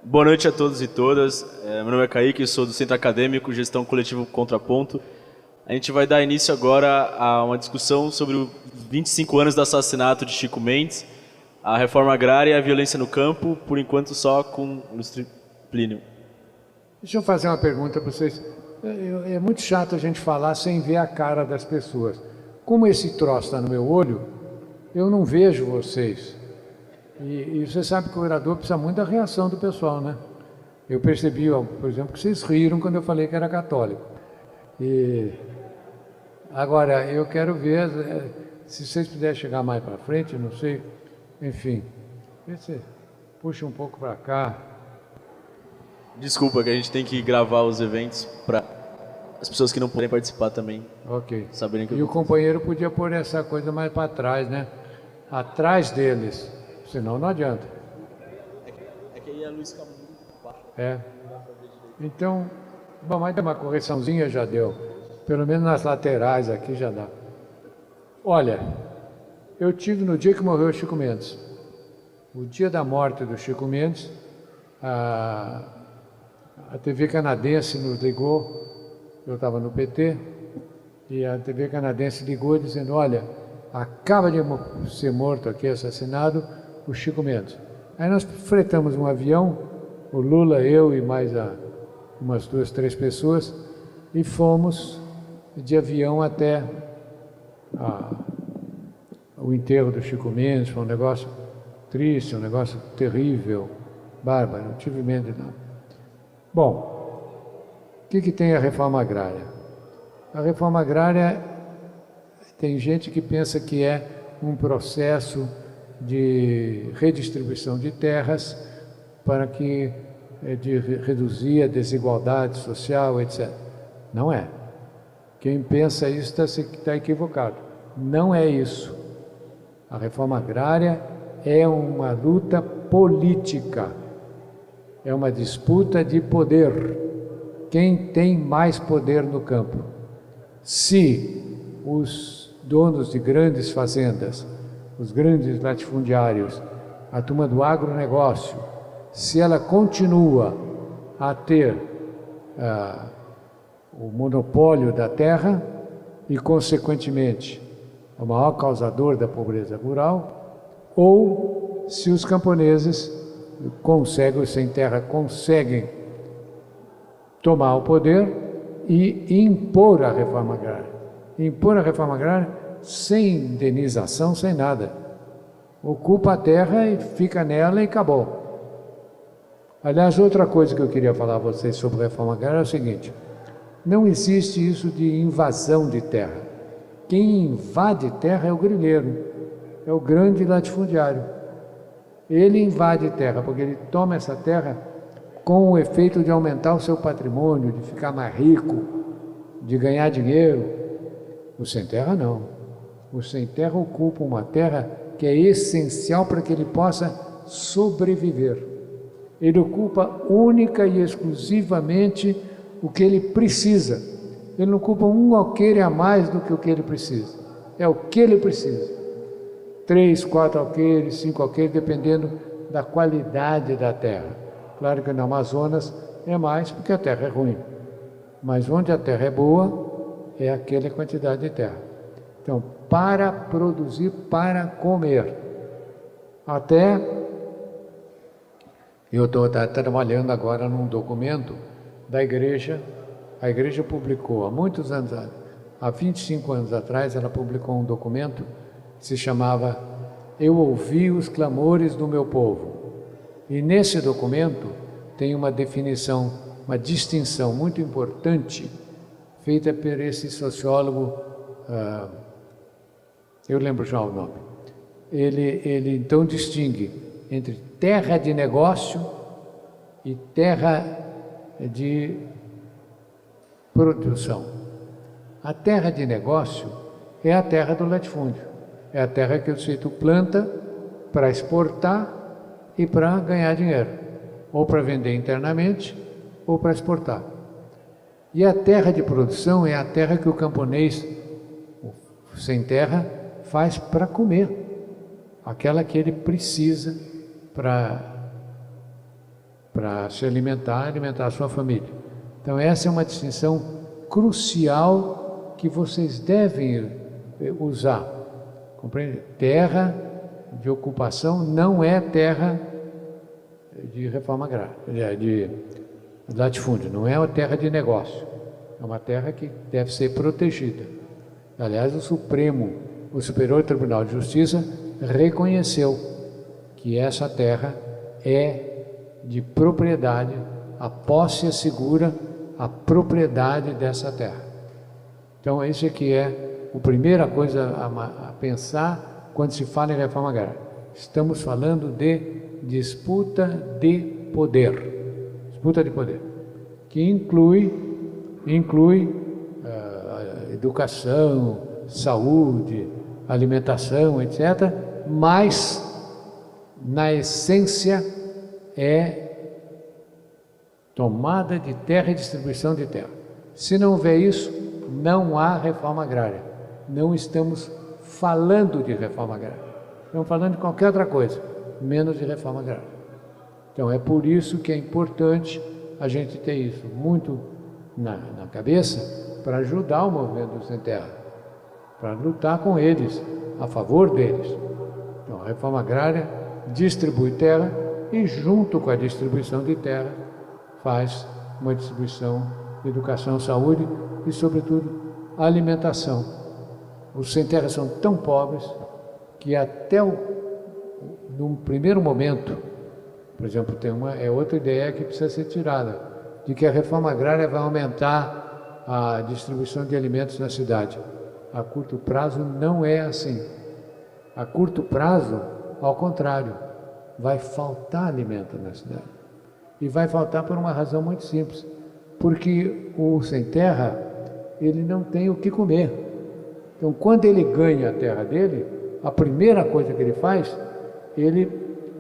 Boa noite a todos e todas. Meu nome é Kaique, sou do Centro Acadêmico Gestão Coletivo Contraponto. A gente vai dar início agora a uma discussão sobre os 25 anos do assassinato de Chico Mendes, a reforma agrária e a violência no campo, por enquanto só com o Ilustre Plínio. Deixa eu fazer uma pergunta para vocês. É muito chato a gente falar sem ver a cara das pessoas. Como esse troço está no meu olho, eu não vejo vocês. E você sabe que o orador precisa muito da reação do pessoal, né? Eu percebi, por exemplo, que vocês riram quando eu falei que era católico. Agora, eu quero ver, se vocês puderem chegar mais para frente, não sei, enfim, você puxa um pouco para cá. Desculpa que a gente tem que gravar os eventos para as pessoas que não podem participar também saberem que E o companheiro podia pôr essa coisa mais para trás, né? Atrás deles, senão não adianta. É que aí a luz fica muito baixa. Então, bom, mas uma correçãozinha já deu. Pelo menos nas laterais aqui já dá. Olha, eu tive no dia que morreu o Chico Mendes. O dia da morte do Chico Mendes, a TV canadense nos ligou, eu estava no PT, e a TV canadense ligou dizendo, olha, acaba de ser morto aqui, assassinado, o Chico Mendes. Aí nós fretamos um avião, o Lula, eu e mais umas 2, 3 pessoas, e fomos de avião até o enterro do Chico Mendes. Foi um negócio triste, um negócio terrível, bárbaro, não tive medo de nada. Bom, o que tem a reforma agrária? A reforma agrária, tem gente que pensa que é um processo de redistribuição de terras para que de reduzir a desigualdade social, etc. Não é. Quem pensa isso está equivocado. Não é isso. A reforma agrária é uma luta política. É uma disputa de poder. Quem tem mais poder no campo? Se os donos de grandes fazendas, os grandes latifundiários, a turma do agronegócio, se ela continua a ter o monopólio da terra e, consequentemente, o maior causador da pobreza rural, ou se os camponeses sem terra, conseguem tomar o poder e impor a reforma agrária. Impor a reforma agrária sem indenização, sem nada. Ocupa a terra e fica nela e acabou. Aliás, outra coisa que eu queria falar a vocês sobre a reforma agrária é o seguinte: não existe isso de invasão de terra. Quem invade terra é o grileiro, é o grande latifundiário. Ele invade terra porque ele toma essa terra com o efeito de aumentar o seu patrimônio, de ficar mais rico, de ganhar dinheiro. O sem terra não. O sem terra ocupa uma terra que é essencial para que ele possa sobreviver. Ele ocupa única e exclusivamente o que ele precisa. Ele não ocupa um alqueire a mais do que o que ele precisa. É o que ele precisa. 3, 4 alqueires, 5 alqueires, dependendo da qualidade da terra. Claro que no Amazonas é mais, porque a terra é ruim. Mas onde a terra é boa, é aquela quantidade de terra. Então, para produzir, para comer. Até, eu estou trabalhando agora num documento da igreja. A igreja publicou há muitos anos, há 25 anos atrás, ela publicou um documento que se chamava Eu Ouvi os Clamores do Meu Povo. E nesse documento tem uma definição, uma distinção muito importante, feita por esse sociólogo, eu lembro já o nome. Ele então distingue entre terra de negócio e terra de produção. A terra de negócio é a terra do latifúndio. É a terra que o sujeito planta para exportar e para ganhar dinheiro, ou para vender internamente, ou para exportar. E a terra de produção é a terra que o camponês sem terra faz para comer, aquela que ele precisa para para se alimentar, alimentar a sua família. Então essa é uma distinção crucial que vocês devem usar. Compreende? Terra de ocupação não é terra de reforma agrária, de latifúndio, não é uma terra de negócio, é uma terra que deve ser protegida. Aliás, o Superior Tribunal de Justiça reconheceu que essa terra é de propriedade, a posse assegura a propriedade dessa terra. Então, isso aqui é a primeira coisa a pensar quando se fala em reforma agrária. Estamos falando de disputa de poder. Disputa de poder, que inclui educação, saúde, alimentação, etc., mas, na essência, é tomada de terra e distribuição de terra. Se não houver isso, não há reforma agrária. Não estamos falando de reforma agrária. Estamos falando de qualquer outra coisa, menos de reforma agrária. Então, é por isso que é importante a gente ter isso muito na cabeça para ajudar o movimento do Sem Terra, para lutar com eles, a favor deles. Então, a reforma agrária distribui terra e, junto com a distribuição de terra, faz uma distribuição de educação, saúde e, sobretudo, alimentação. Os sem terra são tão pobres que até num primeiro momento, por exemplo, outra ideia que precisa ser tirada, de que a reforma agrária vai aumentar a distribuição de alimentos na cidade. A curto prazo não é assim. A curto prazo, ao contrário, vai faltar alimento na cidade. E vai faltar por uma razão muito simples, porque o sem terra, ele não tem o que comer. Então, quando ele ganha a terra dele, a primeira coisa que ele faz,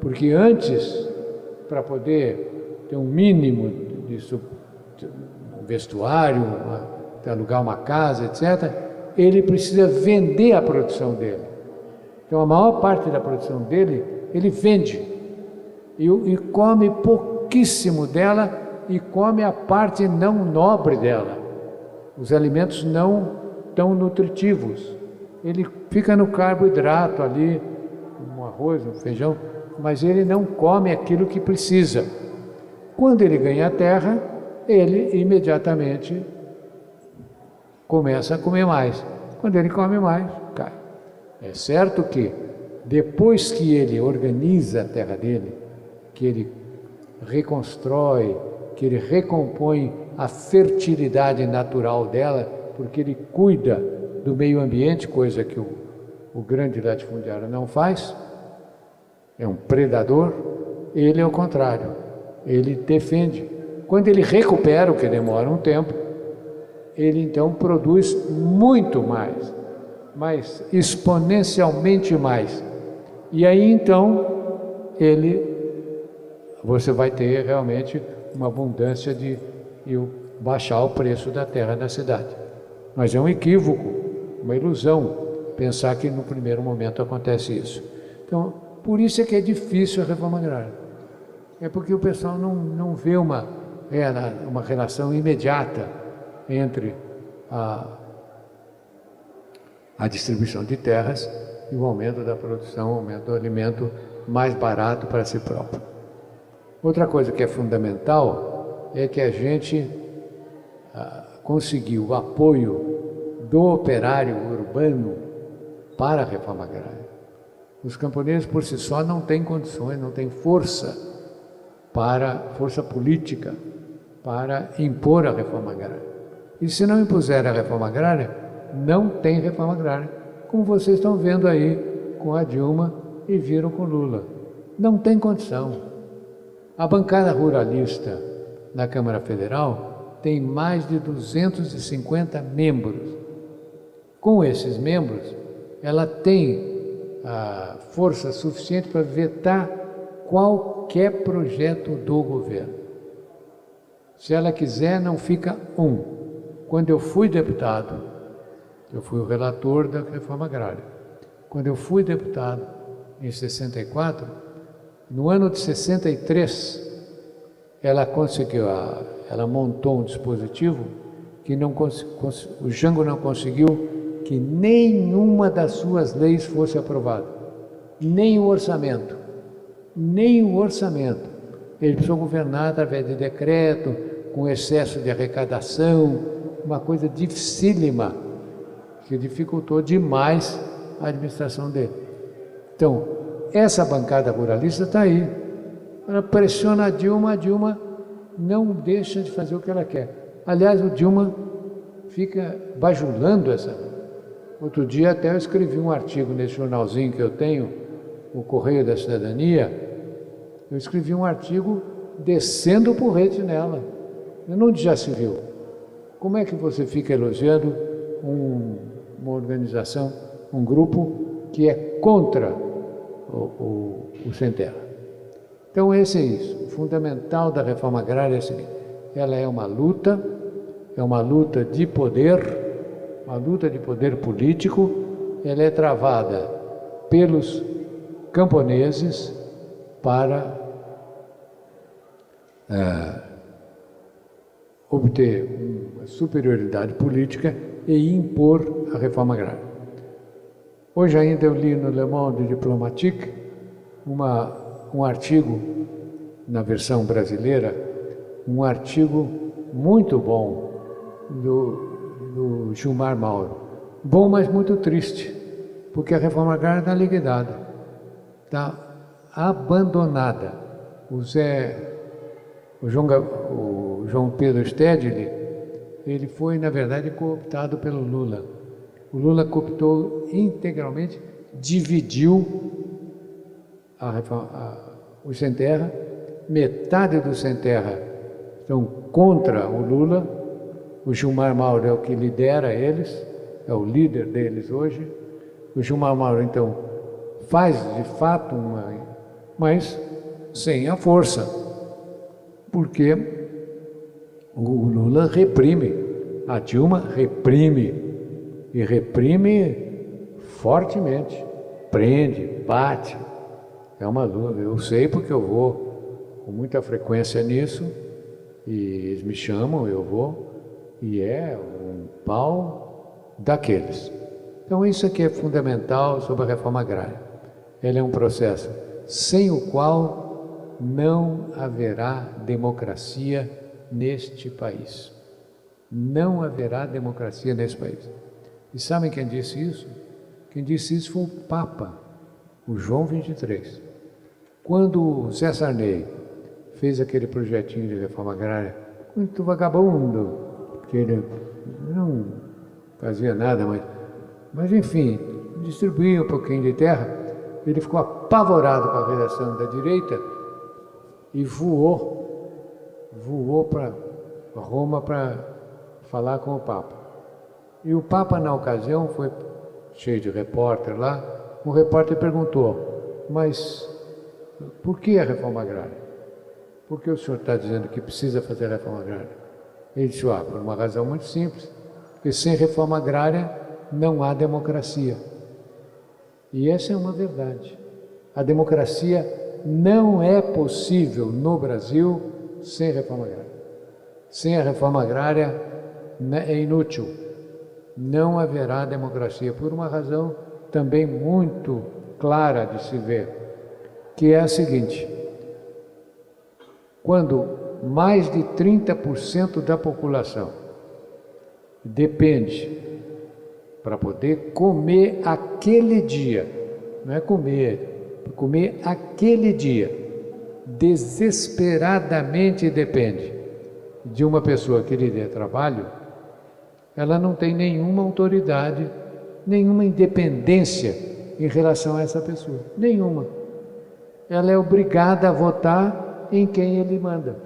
porque antes, para poder ter um mínimo de vestuário, alugar uma casa, etc., ele precisa vender a produção dele. Então, a maior parte da produção dele, ele vende e come pouquíssimo dela e come a parte não nobre dela, os alimentos não tão nutritivos. Ele fica no carboidrato ali, um arroz, um feijão, mas ele não come aquilo que precisa. Quando ele ganha a terra, ele imediatamente começa a comer mais. Quando ele come mais, cai. É certo que depois que ele organiza a terra dele, que ele reconstrói, que ele recompõe a fertilidade natural dela, porque ele cuida do meio ambiente, coisa que o grande latifundiário não faz, é um predador. Ele é o contrário, ele defende. Quando ele recupera, o que demora um tempo, ele então produz muito mais, mas exponencialmente mais. E aí então você vai ter realmente uma abundância e baixar o preço da terra da cidade. Mas é um equívoco, uma ilusão, pensar que no primeiro momento acontece isso. Então, por isso é que é difícil a reforma agrária. É porque o pessoal não vê uma relação imediata entre a distribuição de terras e o aumento da produção, o aumento do alimento mais barato para si próprio. Outra coisa que é fundamental é que a gente conseguiu o apoio do operário urbano para a reforma agrária. Os camponeses por si só não têm condições, não têm força política para impor a reforma agrária. E se não impuser a reforma agrária, não tem reforma agrária, como vocês estão vendo aí com a Dilma e viram com Lula. Não tem condição. A bancada ruralista na Câmara Federal tem mais de 250 membros. Com esses membros, ela tem a força suficiente para vetar qualquer projeto do governo. Se ela quiser, não fica um. Quando eu fui deputado, eu fui o relator da reforma agrária. Quando eu fui deputado, em 64, no ano de 63, ela conseguiu, ela montou um dispositivo que o Jango não conseguiu que nenhuma das suas leis fosse aprovada, nem o orçamento, nem o orçamento. Ele precisou governar através de decreto, com excesso de arrecadação, uma coisa dificílima, que dificultou demais a administração dele. Então, essa bancada ruralista está aí. Ela pressiona a Dilma não deixa de fazer o que ela quer. Aliás, o Dilma fica bajulando essa. Outro dia até eu escrevi um artigo nesse jornalzinho que eu tenho, o Correio da Cidadania, eu escrevi um artigo descendo o porrete nela. Onde já se viu? Como é que você fica elogiando uma organização, um grupo que é contra o Sem Terra? Então esse é isso. O fundamental da reforma agrária é o seguinte: ela é uma luta de poder, uma luta de poder político. Ela é travada pelos camponeses para obter uma superioridade política e impor a reforma agrária. Hoje ainda eu li no Le Monde Diplomatique um artigo, na versão brasileira, um artigo muito bom do Gilmar Mauro. Bom, mas muito triste, porque a reforma agrária está liquidada, está abandonada. O João Pedro Stedley, ele foi, na verdade, cooptado pelo Lula. O Lula cooptou integralmente, dividiu o Sem Terra. Metade do Sem Terra estão contra o Lula. O Gilmar Mauro é o que lidera eles, é o líder deles hoje. O Gilmar Mauro, então, faz de fato mas sem a força, porque o Lula reprime, a Dilma reprime, e reprime fortemente, prende, bate. É uma luta, eu sei porque eu vou com muita frequência nisso, e eles me chamam, eu vou, e é um pau daqueles. Então isso aqui é fundamental sobre a reforma agrária. Ela é um processo sem o qual não haverá democracia neste país. Não haverá democracia nesse país. E sabem quem disse isso? Quem disse isso foi o Papa, o João XXIII. Quando o Zé Sarney fez aquele projetinho de reforma agrária, muito vagabundo, porque ele não fazia nada, mas enfim, distribuía um pouquinho de terra, ele ficou apavorado com a redação da direita e voou para Roma para falar com o Papa. E o Papa, na ocasião, foi cheio de repórter lá. Um repórter perguntou: mas por que a reforma agrária? Por que o senhor está dizendo que precisa fazer a reforma agrária? Ele disse: por uma razão muito simples, porque sem reforma agrária não há democracia. E essa é uma verdade. A democracia não é possível no Brasil sem reforma agrária. Sem a reforma agrária é inútil. Não haverá democracia, por uma razão também muito clara de se ver, que é a seguinte: quando mais de 30% da população depende para poder comer aquele dia, não é comer aquele dia, desesperadamente depende de uma pessoa que lhe dê trabalho, ela não tem nenhuma autoridade, nenhuma independência em relação a essa pessoa, nenhuma. Ela é obrigada a votar em quem ele manda.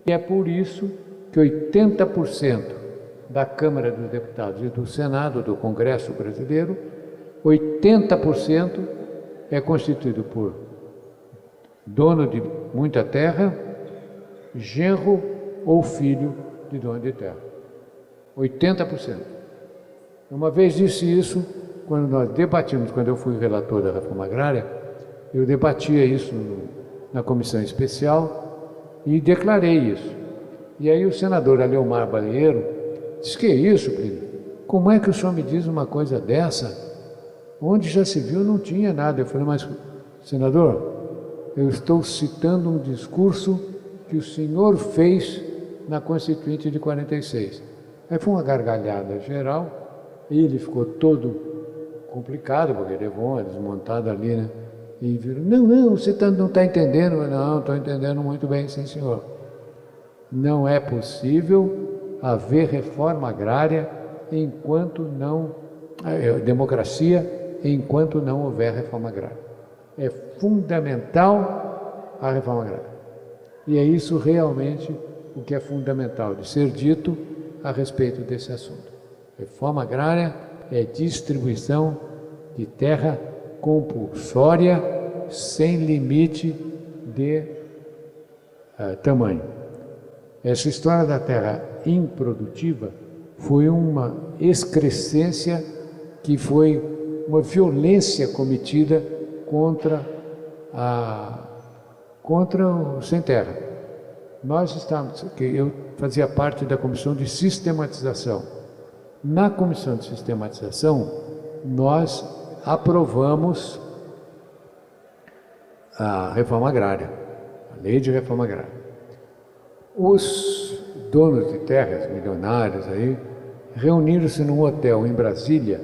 E é por isso que 80% da Câmara dos Deputados e do Senado, do Congresso brasileiro, 80% é constituído por dono de muita terra, genro ou filho de dono de terra. 80%. Uma vez disse isso, quando nós debatimos, quando eu fui relator da reforma agrária, eu debatia isso na comissão especial e declarei isso. E aí o senador Aleomar Baleiro disse: que é isso, Plínio? Como é que o senhor me diz uma coisa dessa? Onde já se viu não tinha nada. Eu falei: mas, senador, eu estou citando um discurso que o senhor fez na Constituinte de 46. Aí foi uma gargalhada geral, ele ficou todo complicado, porque levou uma desmontada ali, né? E virou: não, você não está entendendo. Não, estou entendendo muito bem, sim, senhor. Não é possível haver reforma agrária enquanto não... democracia, enquanto não houver reforma agrária. É fundamental a reforma agrária. E é isso realmente o que é fundamental de ser dito a respeito desse assunto. Reforma agrária é distribuição de terra compulsória, sem limite de tamanho. Essa história da terra improdutiva foi uma excrescência, que foi uma violência cometida contra o sem terra. Nós estávamos, eu fazia parte da comissão de sistematização. Na comissão de sistematização, nós aprovamos a reforma agrária, a lei de reforma agrária. Os donos de terras, milionários aí, reuniram-se num hotel em Brasília,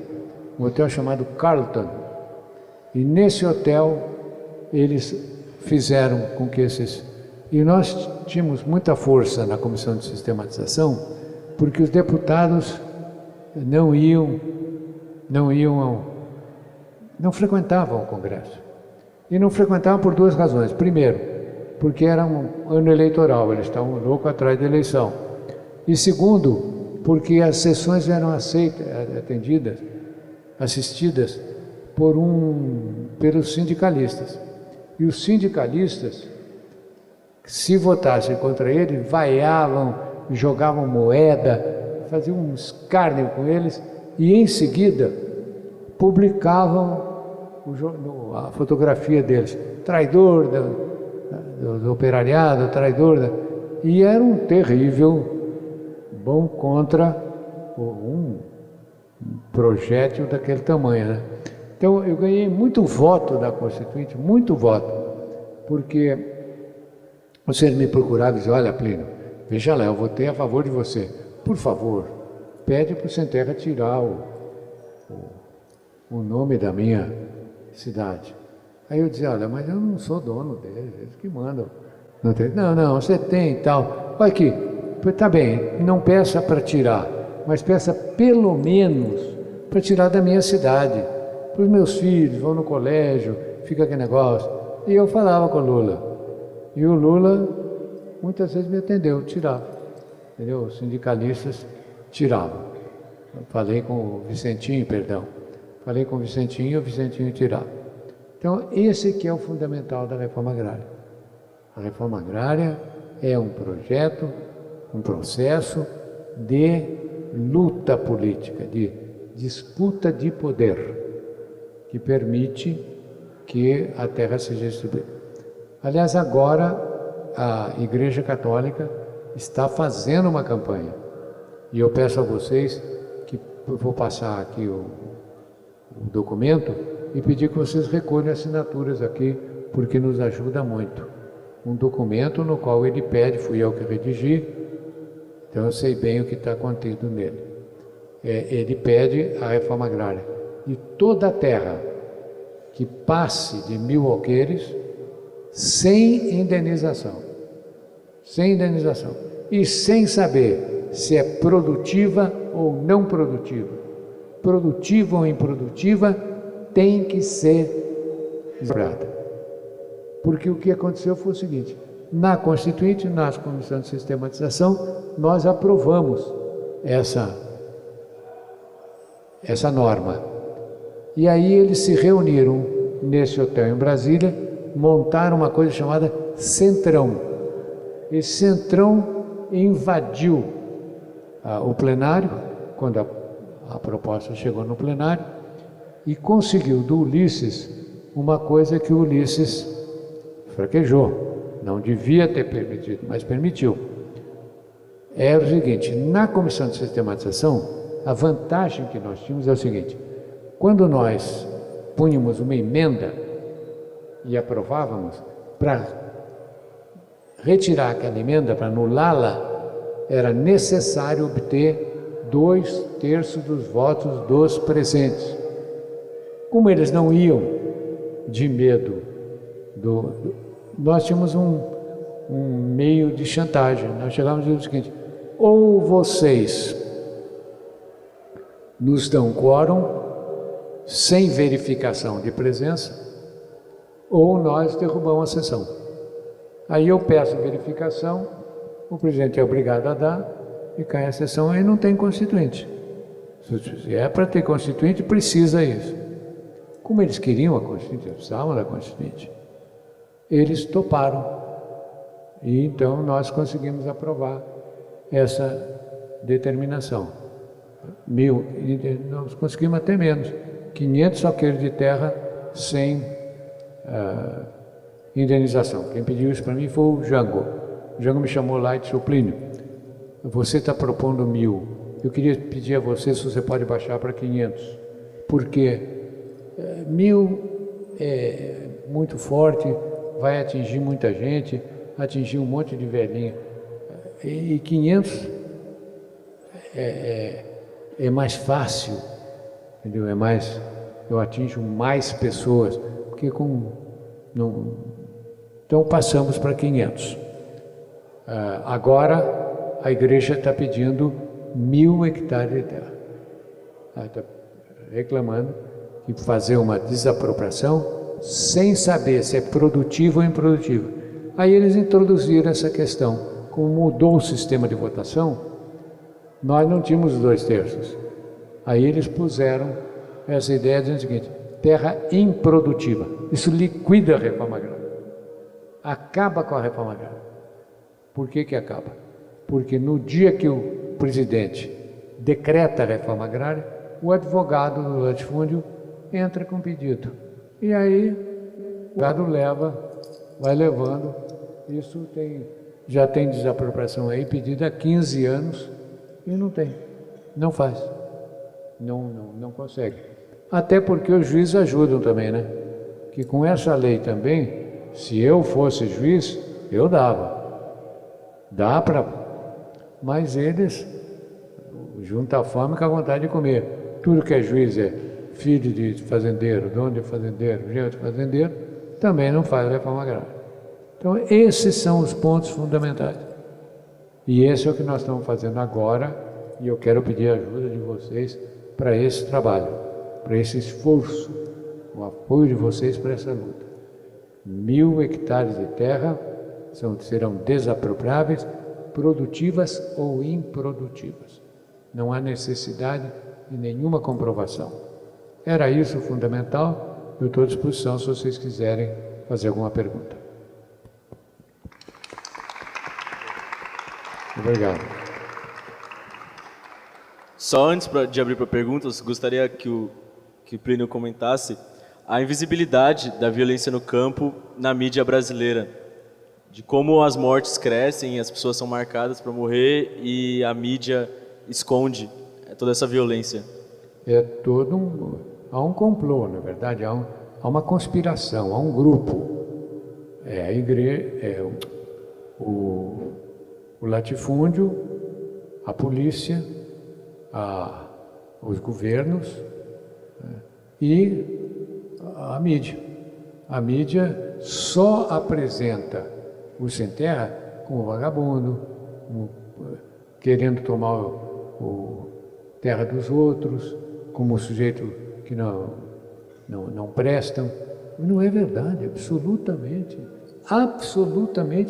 um hotel chamado Carlton. E nesse hotel eles fizeram com que esses... E nós tínhamos muita força na comissão de sistematização, porque os deputados não frequentavam o Congresso. E não frequentavam por duas razões. Primeiro, porque era um ano eleitoral, eles estavam loucos atrás da eleição. E segundo, porque as sessões eram assistidas pelos sindicalistas. E os sindicalistas, se votassem contra ele, vaiavam, jogavam moeda, faziam um escárnio com eles e, em seguida, publicavam a fotografia deles. Traidor do operariado, traidor. E era um terrível bom contra um projétil daquele tamanho, né? Então, eu ganhei muito voto da Constituinte, muito voto, porque vocês me procuravam e diziam: olha, Plínio, veja lá, eu votei a favor de você. Por favor, pede para o Sem Terra tirar o nome da minha cidade. Aí eu dizia: olha, mas eu não sou dono deles, eles que mandam. Não, você tem e tal. Olha aqui, tá bem, não peça para tirar, mas peça pelo menos para tirar da minha cidade. Para os meus filhos, vão no colégio, fica aquele negócio. E eu falava com o Lula. E o Lula muitas vezes me atendeu, tirava. Entendeu? Os sindicalistas tiravam. Eu falei com o Vicentinho, Falei com o Vicentinho e o Vicentinho tirava. Então, esse que é o fundamental da reforma agrária. A reforma agrária é um projeto, um processo de luta política, de disputa de poder, que permite que a terra seja distribuída. Aliás, agora a Igreja Católica está fazendo uma campanha. E eu peço a vocês que eu vou passar aqui o documento e pedir que vocês recolham assinaturas aqui, porque nos ajuda muito. Um documento no qual ele pede, fui eu que redigi, então eu sei bem o que está contido nele. Ele pede a reforma agrária de toda a terra que passe de 1.000 alqueires sem indenização. Sem indenização. E sem saber se é produtiva ou não produtiva. Produtiva ou improdutiva, tem que ser expropriada. Porque o que aconteceu foi o seguinte: na Constituinte, na Comissão de Sistematização, nós aprovamos essa norma. E aí eles se reuniram nesse hotel em Brasília, montaram uma coisa chamada Centrão. Esse Centrão invadiu o plenário, quando a proposta chegou no plenário, e conseguiu do Ulisses uma coisa que o Ulisses fraquejou. não devia ter permitido, mas permitiu. É o seguinte, na comissão de sistematização, a vantagem que nós tínhamos é o seguinte, quando nós punhamos uma emenda e aprovávamos, para retirar aquela emenda, para anulá-la, era necessário obter 2/3 dos votos dos presentes. Como eles não iam de medo nós tínhamos um meio de chantagem. Nós chegávamos e dizíamos o seguinte, ou vocês nos dão quórum sem verificação de presença, ou nós derrubamos a sessão. Aí eu peço verificação, o presidente é obrigado a dar e cai a sessão, aí não tem constituinte. Se é para ter constituinte, precisa isso. Como eles queriam a constituinte, eles precisavam da constituinte, eles toparam. E então nós conseguimos aprovar essa determinação. 1.000, nós conseguimos até menos, 500 alqueires de terra sem indenização. Quem pediu isso para mim foi o Jango. O Jango me chamou lá e disse, Plínio, você está propondo 1.000, eu queria pedir a você se você pode baixar para 500, porque 1.000 é muito forte, vai atingir muita gente, atingir um monte de velhinha, e 500 é mais fácil, entendeu? Eu atinjo mais pessoas, porque então passamos para 500. Agora a igreja está pedindo 1.000 hectares de terra. Ela está reclamando de fazer uma desapropriação sem saber se é produtivo ou improdutivo. Aí eles introduziram essa questão. Como mudou o sistema de votação, nós não tínhamos 2/3. Aí eles puseram essa ideia dizendo o seguinte, terra improdutiva. Isso liquida a reforma agrária. Acaba com a reforma agrária. Por que que acaba? Porque no dia que o presidente decreta a reforma agrária, o advogado do latifúndio entra com pedido. E aí o advogado vai levando, isso já tem desapropriação aí pedida há 15 anos e não tem, não faz, não consegue. Até porque os juízes ajudam também, né? Que com essa lei também, se eu fosse juiz, eu dava. Dá para... Mas eles juntam a fome com a vontade de comer. Tudo que é juiz é filho de fazendeiro, dono de fazendeiro, genro de fazendeiro, também não faz reforma agrária. Então, esses são os pontos fundamentais. E esse é o que nós estamos fazendo agora, e eu quero pedir a ajuda de vocês para esse trabalho, para esse esforço, o apoio de vocês para essa luta. 1.000 hectares de terra serão desapropriáveis, produtivas ou improdutivas. Não há necessidade de nenhuma comprovação. Era isso o fundamental. Eu estou à disposição se vocês quiserem fazer alguma pergunta. Obrigado. Só antes de abrir para perguntas, gostaria que o Plínio comentasse a invisibilidade da violência no campo na mídia brasileira, de como as mortes crescem, as pessoas são marcadas para morrer e a mídia esconde toda essa violência. Há um complô, na verdade, há uma conspiração, há um grupo. A igreja, o latifúndio, a polícia, os governos e a mídia. A mídia só apresenta o sem terra como vagabundo, querendo tomar o terra dos outros, como sujeito que não prestam. Não é verdade, absolutamente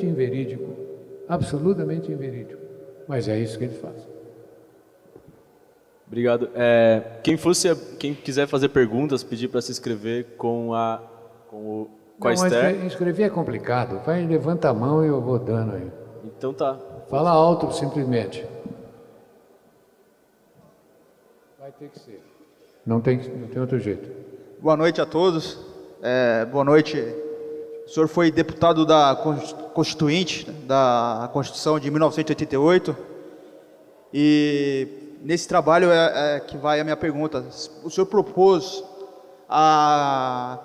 inverídico. Absolutamente inverídico. Mas é isso que eles fazem. Obrigado. Quem quiser fazer perguntas, pedir para se inscrever com a Esther. Mas inscrever é complicado. Levanta a mão e eu vou dando aí. Então tá. Fala alto, simplesmente. Vai ter que ser. Não tem outro jeito. Boa noite a todos. Boa noite, O senhor foi deputado da Constituinte, da Constituição de 1988, e nesse trabalho que vai a minha pergunta. O senhor propôs a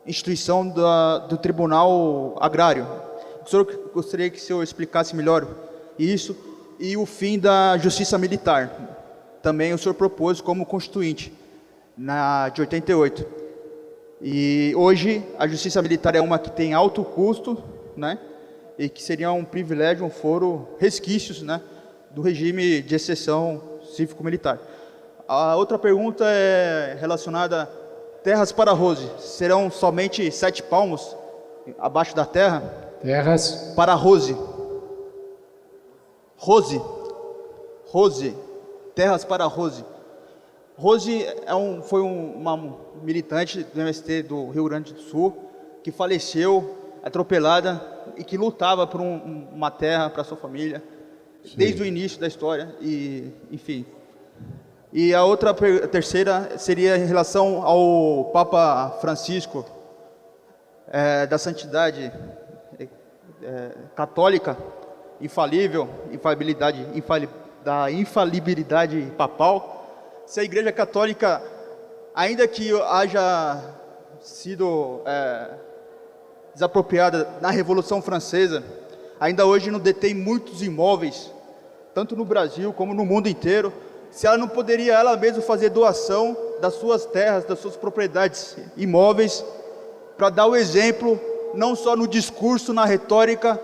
instituição do Tribunal Agrário. O senhor gostaria que o senhor explicasse melhor isso, e o fim da Justiça Militar. Também o senhor propôs como Constituinte, de 88. E hoje a Justiça Militar é uma que tem alto custo, né? E que seria um privilégio, um foro, resquícios, né, do regime de exceção cívico-militar. A outra pergunta é relacionada a terras para Rose. Serão somente 7 palmos abaixo da terra? Terras para Rose. Rose. Terras para Rose. Rose foi uma militante do MST do Rio Grande do Sul que faleceu atropelada e que lutava por uma terra para sua família. Sim. Desde o início da história, e enfim. E a terceira seria em relação ao Papa Francisco, da santidade católica, infalível, da infalibilidade papal. Se a Igreja Católica, ainda que haja sido desapropriada na Revolução Francesa, ainda hoje não detém muitos imóveis, tanto no Brasil como no mundo inteiro. Se ela não poderia ela mesma fazer doação das suas terras, das suas propriedades imóveis, para dar o exemplo, não só no discurso, na retórica,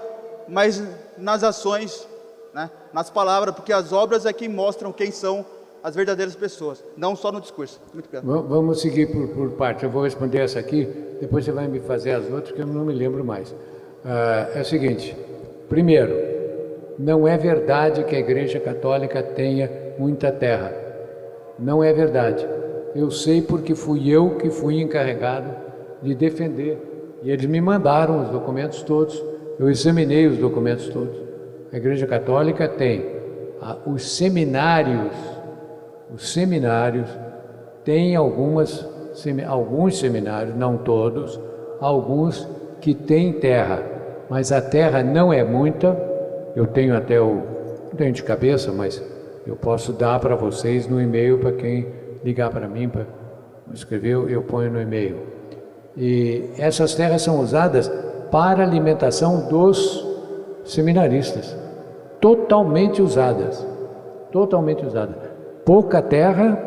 mas nas ações, né? Nas palavras, porque as obras é que mostram quem são as verdadeiras pessoas, não só no discurso. Muito obrigado. Vamos seguir por parte. Eu vou responder essa aqui, depois você vai me fazer as outras, que eu não me lembro mais. É o seguinte: primeiro, não é verdade que a Igreja Católica tenha muita terra. Não é verdade. Eu sei porque fui eu que fui encarregado de defender. E eles me mandaram os documentos todos, eu examinei os documentos todos. A Igreja Católica tem os seminários têm alguns seminários, não todos, alguns que têm terra, mas a terra não é muita. Eu tenho até não tenho de cabeça, mas eu posso dar para vocês no e-mail, para quem ligar para mim, para escrever, eu ponho no e-mail. E essas terras são usadas para alimentação dos seminaristas, totalmente usadas. Pouca terra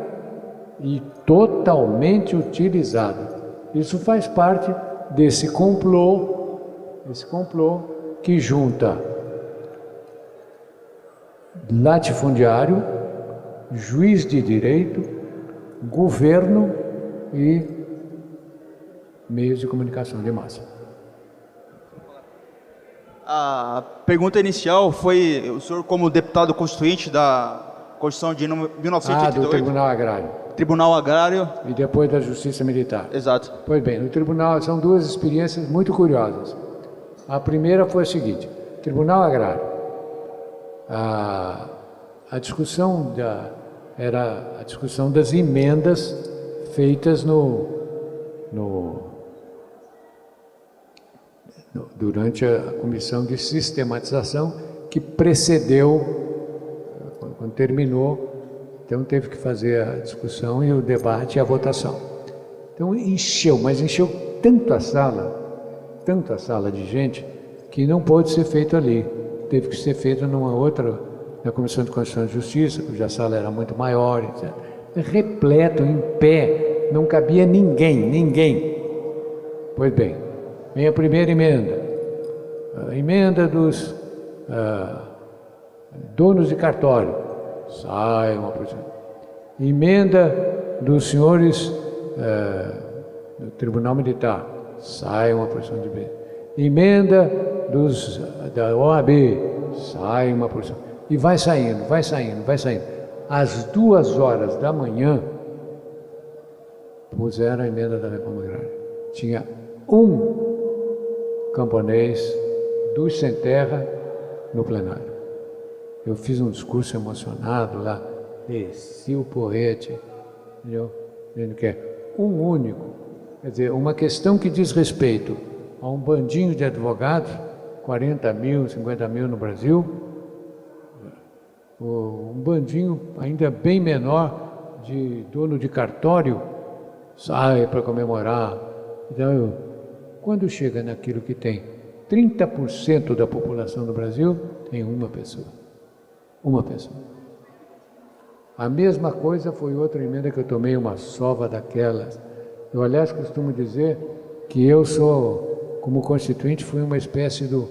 e totalmente utilizada. Isso faz parte desse complô que junta latifundiário, juiz de direito, governo e meios de comunicação de massa. A pergunta inicial foi, o senhor como deputado constituinte da Constituição de 1988... do Tribunal Agrário. Tribunal Agrário. E depois da Justiça Militar. Exato. Pois bem, no Tribunal são duas experiências muito curiosas. A primeira foi a seguinte: Tribunal Agrário. A discussão era a discussão das emendas feitas durante a comissão de sistematização que precedeu, quando terminou, então teve que fazer a discussão e o debate e a votação. Então encheu tanto a sala de gente, que não pôde ser feito ali. Teve que ser feito numa outra, na Comissão de Constituição e Justiça, porque a sala era muito maior, etc. Repleto, em pé, não cabia ninguém. Pois bem, vem a primeira emenda. A emenda dos donos de cartório. Sai uma porção. Emenda dos senhores do Tribunal Militar. Sai uma porção de bem. Emenda da OAB. Sai uma porção. E vai saindo. Às 2h da manhã, puseram a emenda da reforma agrária. Tinha um camponês dos sem terra no plenário. Eu fiz um discurso emocionado lá, desci o porrete, entendeu? Dizendo que é um único, quer dizer, uma questão que diz respeito a um bandinho de advogados, 40 mil, 50 mil no Brasil, um bandinho ainda bem menor de dono de cartório, sai para comemorar. Então, quando chega naquilo que tem 30% da população do Brasil, tem uma pessoa. Uma pessoa. A mesma coisa foi outra emenda que eu tomei uma sova daquelas. Eu, aliás, costumo dizer que eu sou, como constituinte, fui uma espécie do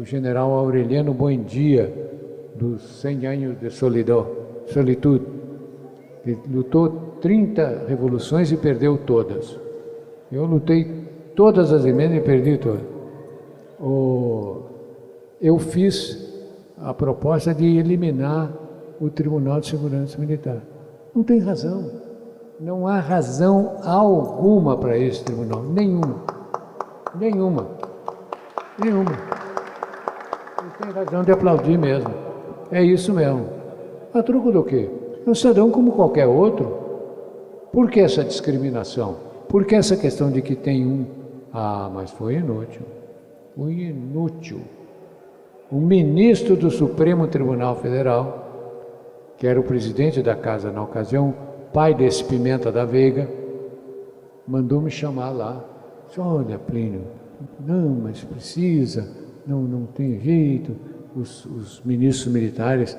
general Aureliano Buendia, dos 100 anos de solitude, que lutou 30 revoluções e perdeu todas. Eu lutei todas as emendas e perdi todas. Eu fiz a proposta de eliminar o Tribunal de Segurança Militar. Não tem razão. Não há razão alguma para esse tribunal. Nenhuma. Nenhuma. Nenhuma. Não tem razão de aplaudir mesmo. É isso mesmo. A troco do quê? É um cidadão como qualquer outro. Por que essa discriminação? Por que essa questão de que tem um? Ah, mas foi inútil. Foi inútil. O ministro do Supremo Tribunal Federal, que era o presidente da casa na ocasião, pai desse Pimenta da Veiga, mandou me chamar lá. Disse, olha, Plínio, não, mas precisa, não tem jeito. Os ministros militares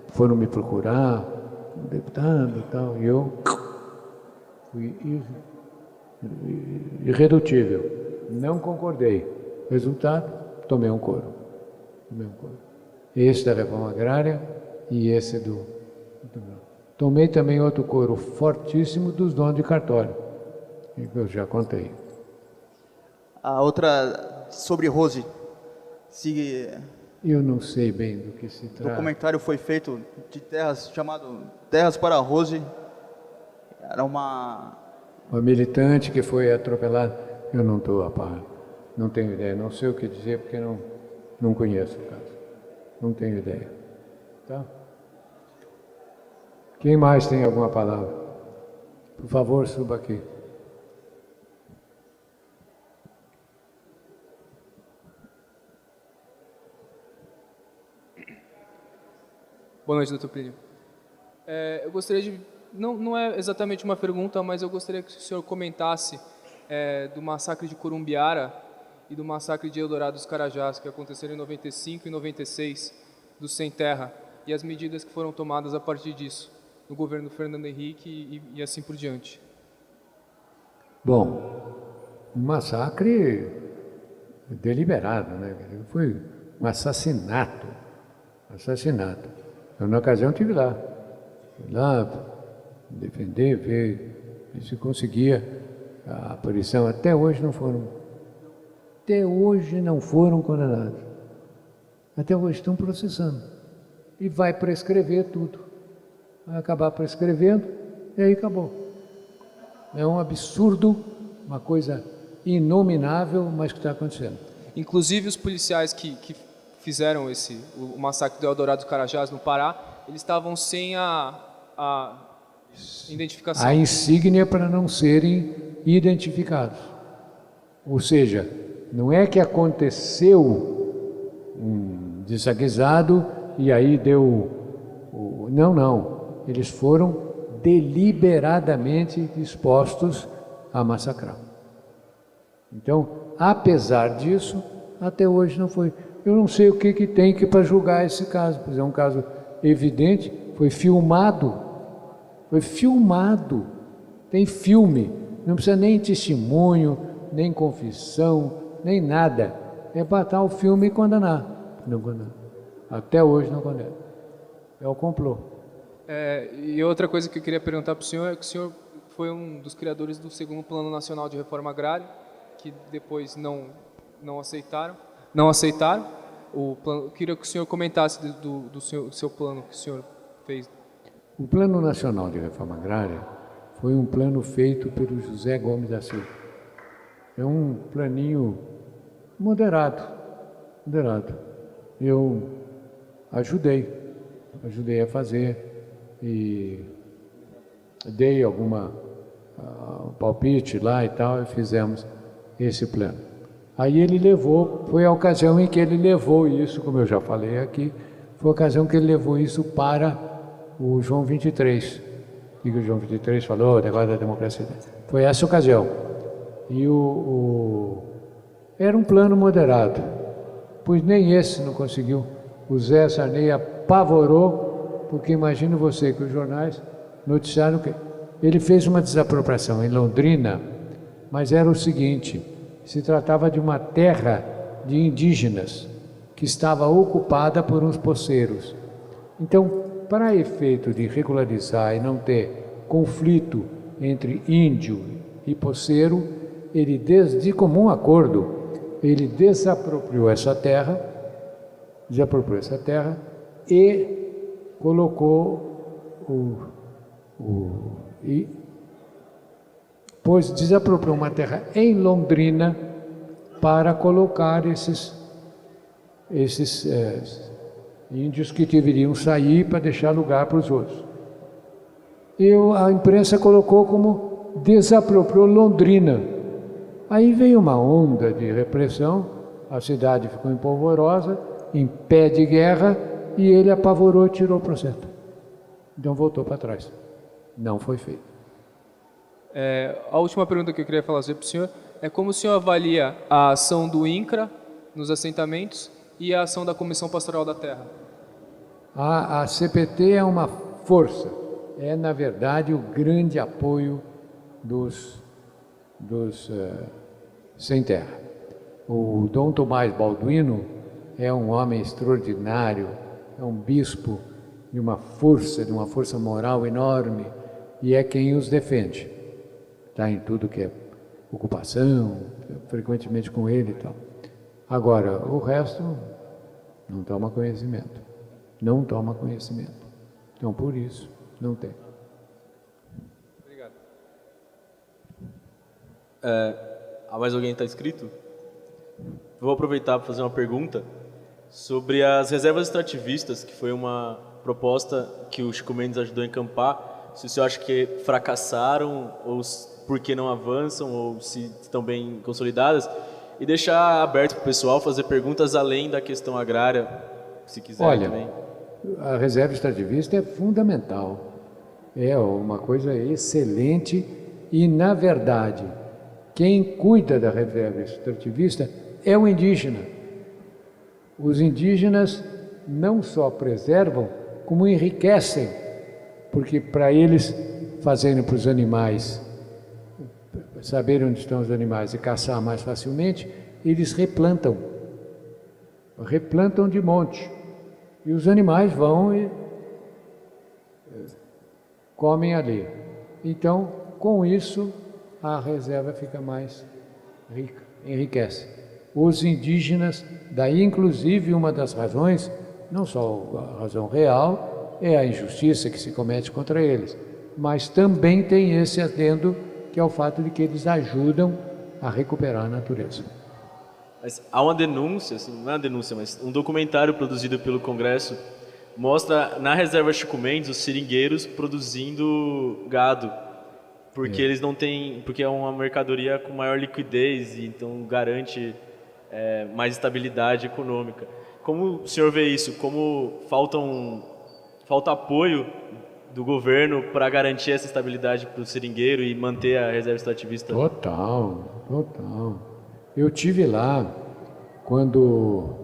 foram me procurar, o deputado e tal, e eu fui irredutível. Não concordei. Resultado, tomei um couro. Esse da reforma agrária e esse do... Tomei também outro couro fortíssimo dos donos de cartório, que eu já contei. A outra, sobre Rose, se... Eu não sei bem do que se trata. O documentário foi feito de terras, chamado Terras para Rose. Era uma militante que foi atropelada. Eu não estou a par, não tenho ideia, não sei o que dizer porque não conheço o caso. Não tenho ideia. Tá? Quem mais tem alguma palavra? Por favor, suba aqui. Boa noite, doutor Plínio. Eu gostaria de... Não é exatamente uma pergunta, mas eu gostaria que o senhor comentasse do massacre de Corumbiara e do massacre de Eldorado dos Carajás, que aconteceram em 95 e 96, do Sem Terra, e as medidas que foram tomadas a partir disso, no governo do Fernando Henrique e assim por diante. Bom, um massacre deliberado, né? Foi um assassinato. Eu, na ocasião, estive lá. Fui lá defender, ver se conseguia a aparição. Até hoje não foram condenados. Até hoje estão processando. E vai prescrever tudo. Vai acabar prescrevendo e aí acabou. É um absurdo, uma coisa inominável, mas que está acontecendo. Inclusive os policiais que fizeram o massacre do Eldorado dos Carajás no Pará, eles estavam sem a identificação. A insígnia para não serem identificados. Ou seja, não é que aconteceu um desaguisado e aí deu... Não. Eles foram deliberadamente dispostos a massacrar. Então, apesar disso, até hoje não foi. Eu não sei o que tem que para julgar esse caso, pois é um caso evidente, foi filmado, tem filme, não precisa nem testemunho, nem confissão, nem nada. É botar o filme e condenar. Não condena. Até hoje não condena. É o complô. E outra coisa que eu queria perguntar para o senhor é que o senhor foi um dos criadores do segundo Plano Nacional de Reforma Agrária, que depois não aceitaram. Eu queria que o senhor comentasse do seu plano que o senhor fez. O Plano Nacional de Reforma Agrária foi um plano feito pelo José Gomes da Silva. É um planinho moderado. Eu ajudei a fazer e dei alguma palpite lá e tal e fizemos esse plano. Aí ele levou, foi a ocasião em que ele levou isso, como eu já falei aqui, foi a ocasião que ele levou isso para o João 23. E que o João 23 falou, o negócio da democracia. Foi essa ocasião. E era um plano moderado, pois nem esse não conseguiu. O Zé Sarney apavorou, porque imagina você que os jornais noticiaram que ele fez uma desapropriação em Londrina, mas era o seguinte, se tratava de uma terra de indígenas que estava ocupada por uns poceiros. Então, para efeito de regularizar e não ter conflito entre índio e poceiro, ele, de comum acordo, ele desapropriou essa terra e colocou pois desapropriou uma terra em Londrina para colocar esses índios que deveriam sair para deixar lugar para os outros. E a imprensa colocou como desapropriou Londrina. Aí veio uma onda de repressão, a cidade ficou empolvorosa, em pé de guerra, e ele apavorou e tirou o processo. Então voltou para trás. Não foi feito. A última pergunta que eu queria fazer para o senhor é como o senhor avalia a ação do INCRA nos assentamentos e a ação da Comissão Pastoral da Terra? A CPT é uma força, é na verdade o grande apoio dos sem terra. O Dom Tomás Balduino é um homem extraordinário, é um bispo de uma força moral enorme, e é quem os defende. Está em tudo que é ocupação, frequentemente com ele e tal. Agora, o resto não toma conhecimento. Não toma conhecimento. Então, por isso, não tem. Obrigado. Há mais alguém que está inscrito? Vou aproveitar para fazer uma pergunta sobre as reservas extrativistas, que foi uma proposta que o Chico Mendes ajudou a encampar. Se o senhor acha que fracassaram, ou por que não avançam, ou se estão bem consolidadas, e deixar aberto para o pessoal fazer perguntas além da questão agrária, se quiser. Olha, também. A reserva extrativista é fundamental, é uma coisa excelente e, na verdade, quem cuida da reserva extrativista é o indígena. Os indígenas não só preservam, como enriquecem, porque para eles fazerem para os animais, saberem onde estão os animais e caçar mais facilmente, eles replantam de monte. E os animais vão e comem ali. Então, com isso, a reserva fica mais rica, enriquece. Os indígenas, daí inclusive uma das razões, não só a razão real, é a injustiça que se comete contra eles, mas também tem esse adendo, que é o fato de que eles ajudam a recuperar a natureza. Mas há uma denúncia, assim, não é uma denúncia, mas um documentário produzido pelo Congresso mostra na reserva Chico Mendes os seringueiros produzindo gado, porque eles não têm, porque é uma mercadoria com maior liquidez e então garante mais estabilidade econômica. Como o senhor vê isso? Como falta apoio do governo para garantir essa estabilidade para o seringueiro e manter a reserva extrativista? Total. Eu tive lá quando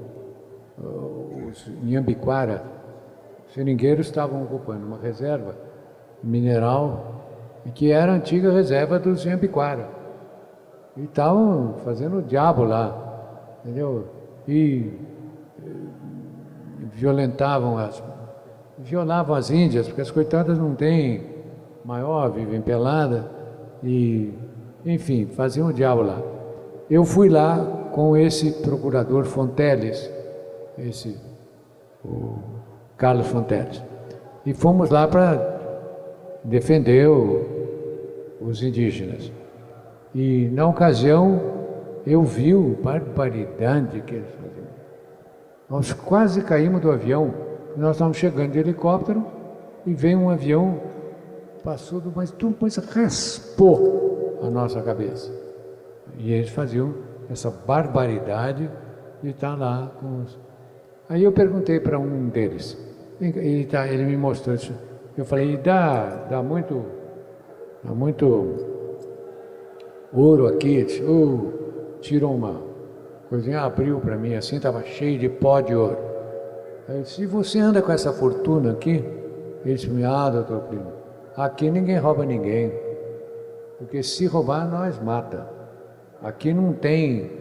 os Inhambiquara, os seringueiros estavam ocupando uma reserva mineral que era a antiga reserva dos Inhambiquara. E estavam fazendo o diabo lá, entendeu? E violavam as índias, porque as coitadas não têm maior, vivem pelada, e, enfim, faziam o diabo lá. Eu fui lá com esse procurador Fonteles, o Carlos Fonteles, e fomos lá para defender os indígenas. E, na ocasião, eu vi a barbaridade que eles faziam. Nós quase caímos do avião. Nós estávamos chegando de helicóptero e veio um avião, passou, mas raspou a nossa cabeça. E eles faziam essa barbaridade de estar lá com os... Aí eu perguntei para um deles, ele me mostrou isso. Eu falei, dá muito ouro aqui. Ele disse, tirou uma coisinha, abriu para mim assim, estava cheio de pó de ouro. Aí eu disse, se você anda com essa fortuna aqui, ele disse, doutor Plínio, aqui ninguém rouba ninguém, porque se roubar, nós mata. Aqui não tem